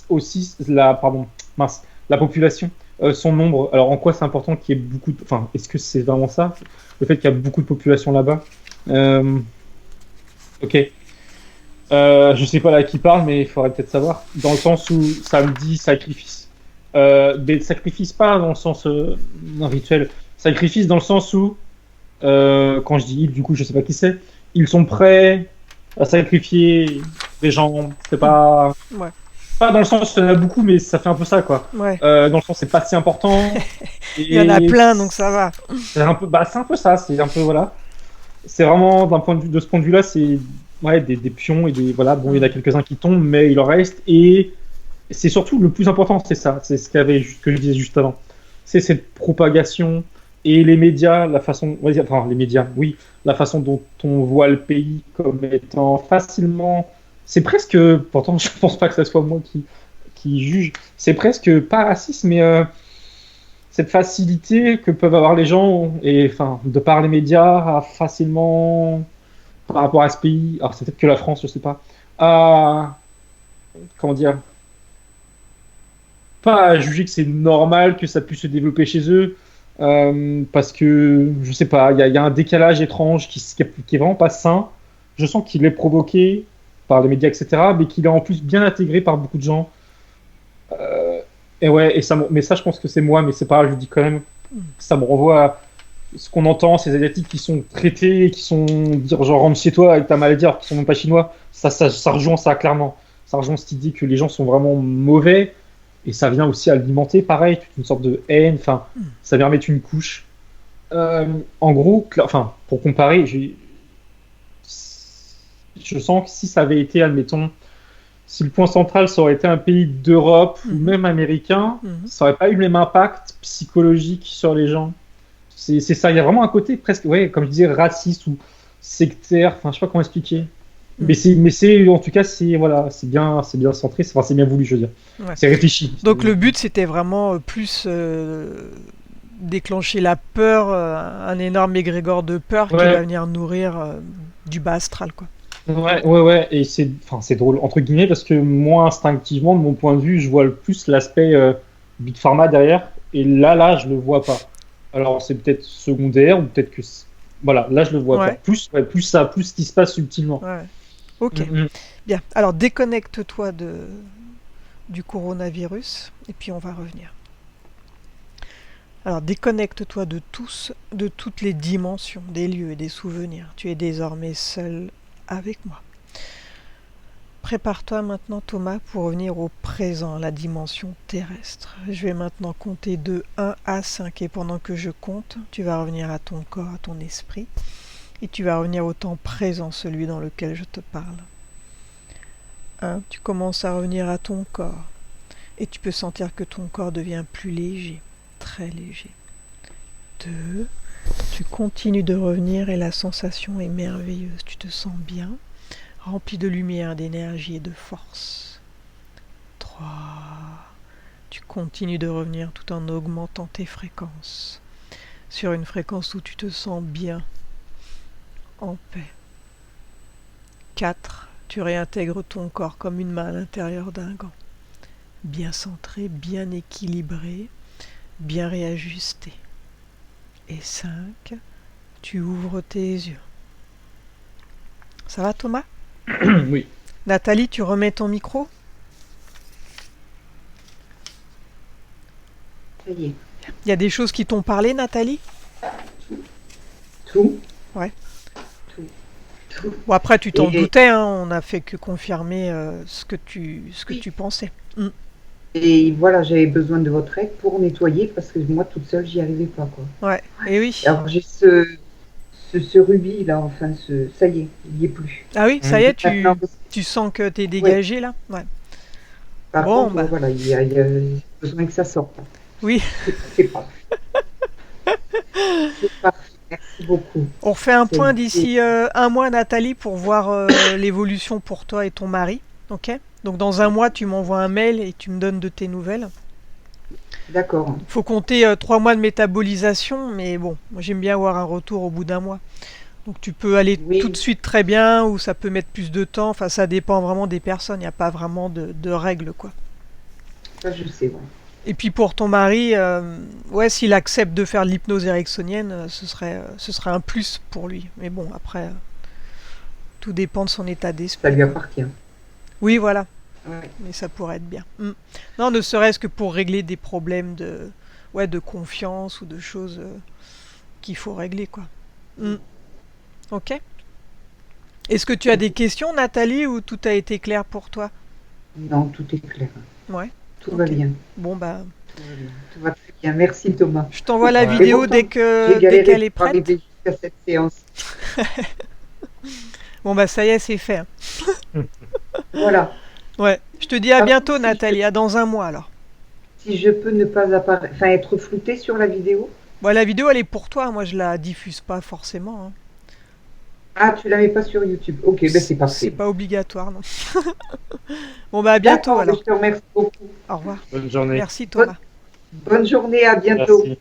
aussi, pardon, mince, la population, son nombre. Alors, en quoi c'est important qu'il y ait beaucoup de. Enfin, est-ce que c'est vraiment ça? Le fait qu'il y a beaucoup de population là-bas. Euh, ok. Je sais pas là qui parle, mais il faudrait peut-être savoir. Dans le sens où ça me dit sacrifice. Mais sacrifice pas dans le sens rituel. Sacrifice dans le sens où, quand je dis ils, du coup, je sais pas qui c'est, ils sont prêts à sacrifier des gens. C'est Mhm. pas, Ouais. pas dans le sens où il y en a beaucoup, mais ça fait un peu ça, quoi. Ouais. Dans le sens c'est pas si important. Il y en a Et plein, donc ça va. c'est un peu ça. C'est un peu, voilà. C'est vraiment d'un point de vue de ce point de vue-là, c'est ouais, des pions et des voilà. Bon, il y en a Mhm. quelques-uns qui tombent, mais il en reste. Et c'est surtout le plus important, c'est ça. C'est que je disais juste avant. C'est cette propagation et les médias, la façon, on va dire, enfin les médias, oui, la façon dont on voit le pays comme étant facilement. C'est presque, pourtant, je pense pas que ce soit moi qui juge. C'est presque pas raciste, mais cette facilité que peuvent avoir les gens, et enfin, de par les médias, à facilement, par rapport à ce pays, alors c'est peut-être que la France, je sais pas, à, comment dire, pas à juger que c'est normal que ça puisse se développer chez eux, parce que, je sais pas, il y a un décalage étrange qui est vraiment pas sain. Je sens qu'il est provoqué par les médias, etc., mais qu'il est en plus bien intégré par beaucoup de gens. Euh, et ouais, mais ça, je pense que c'est moi, mais c'est pas grave, je le dis quand même. Ça me renvoie à ce qu'on entend, ces Asiatiques qui sont traités, qui sont dire genre rentre chez toi avec ta maladie alors qu'ils sont même pas chinois, ça rejoint ça clairement. Ça rejoint cette idée que les gens sont vraiment mauvais et ça vient aussi alimenter pareil toute une sorte de haine. Enfin, ça vient mettre une couche. En gros, enfin pour comparer, Je sens que si ça avait été, admettons, si le point central, ça aurait été un pays d'Europe ou même américain, ça aurait pas eu le même impact psychologique sur les gens. C'est ça, il y a vraiment un côté presque, ouais, comme je disais, raciste ou sectaire, enfin, je sais pas comment expliquer. Mais c'est, en tout cas, voilà, c'est bien centré, c'est bien voulu, je veux dire. Ouais. C'est réfléchi. Donc le but, c'était vraiment plus déclencher la peur, un énorme égrégore de peur qui va venir nourrir du bas astral, quoi. Ouais, et c'est drôle, entre guillemets, parce que moi, instinctivement, de mon point de vue, je vois le plus l'aspect Big Pharma derrière, et là, je le vois pas. Alors, c'est peut-être secondaire, ou peut-être que... Voilà, là, je le vois pas. Plus ce qui se passe subtilement. Ouais. Ok, bien. Alors, déconnecte-toi du coronavirus, et puis on va revenir. Alors, déconnecte-toi de toutes les dimensions, des lieux et des souvenirs. Tu es désormais seul avec moi. Prépare-toi maintenant, Thomas, pour revenir au présent, la dimension terrestre. Je vais maintenant compter de 1 à 5, et pendant que je compte, tu vas revenir à ton corps, à ton esprit, et tu vas revenir au temps présent, celui dans lequel je te parle. 1, tu commences à revenir à ton corps, et tu peux sentir que ton corps devient plus léger, très léger. 2, tu continues de revenir et la sensation est merveilleuse, tu te sens bien, rempli de lumière, d'énergie et de force. 3, tu continues de revenir tout en augmentant tes fréquences, sur une fréquence où tu te sens bien, en paix. 4, tu réintègres ton corps comme une main à l'intérieur d'un gant, bien centré, bien équilibré, bien réajusté. Et 5, tu ouvres tes yeux. Ça va, Thomas? Oui. Nathalie, tu remets ton micro? Ça y est. Il y a des choses qui t'ont parlé, Nathalie? Tout. Ouais. Tout. Bon, après, tu t'en doutais, hein, on n'a fait que confirmer ce que tu pensais. Et voilà, j'avais besoin de votre aide pour nettoyer parce que moi, toute seule, j'y arrivais pas, quoi. Ouais, et oui. Alors, j'ai ce rubis, là, enfin, ça y est, il n'y est plus. Ah oui, ça y est, tu sens que tu es dégagé, là? Ouais. Par contre, voilà, il y a besoin que ça sorte. Oui. C'est parfait. C'est parfait. Merci beaucoup. On refait un point d'ici un mois, Nathalie, pour voir l'évolution pour toi et ton mari. Ok? Donc dans un mois, tu m'envoies un mail et tu me donnes de tes nouvelles. D'accord. Il faut compter 3 mois de métabolisation, mais bon, moi j'aime bien avoir un retour au bout d'un mois. Donc tu peux aller tout de suite très bien, ou ça peut mettre plus de temps. Enfin, ça dépend vraiment des personnes. Il n'y a pas vraiment de règles, quoi. Ça, je sais, ouais. Et puis pour ton mari, s'il accepte de faire de l'hypnose ericksonienne, ce serait un plus pour lui. Mais bon, après, tout dépend de son état d'esprit. Ça lui appartient. Oui, voilà. Ouais. Mais ça pourrait être bien. Non, ne serait-ce que pour régler des problèmes de confiance ou de choses qu'il faut régler, quoi. Ok. Est-ce que tu as des questions, Nathalie, ou tout a été clair pour toi? Non, tout est clair. Ouais. Tout va bien. Bon, bah... Tout va très bien. Merci, Thomas. Je t'envoie la vidéo dès qu'elle est prête. Jusqu'à cette séance. Bon, bah ça y est, c'est fait. Voilà. Ouais. Je te dis à bientôt, Nathalie. À dans un mois, alors. Si je peux ne pas être floutée sur la vidéo. Bon, la vidéo, elle est pour toi. Moi, je la diffuse pas forcément. Hein. Ah, tu la mets pas sur YouTube. Ok, ben c'est parfait. C'est pas obligatoire, non. Bon, bah à bientôt, alors. Je te remercie beaucoup. Au revoir. Bonne journée. Merci, Thomas. Bonne journée, à bientôt. Merci.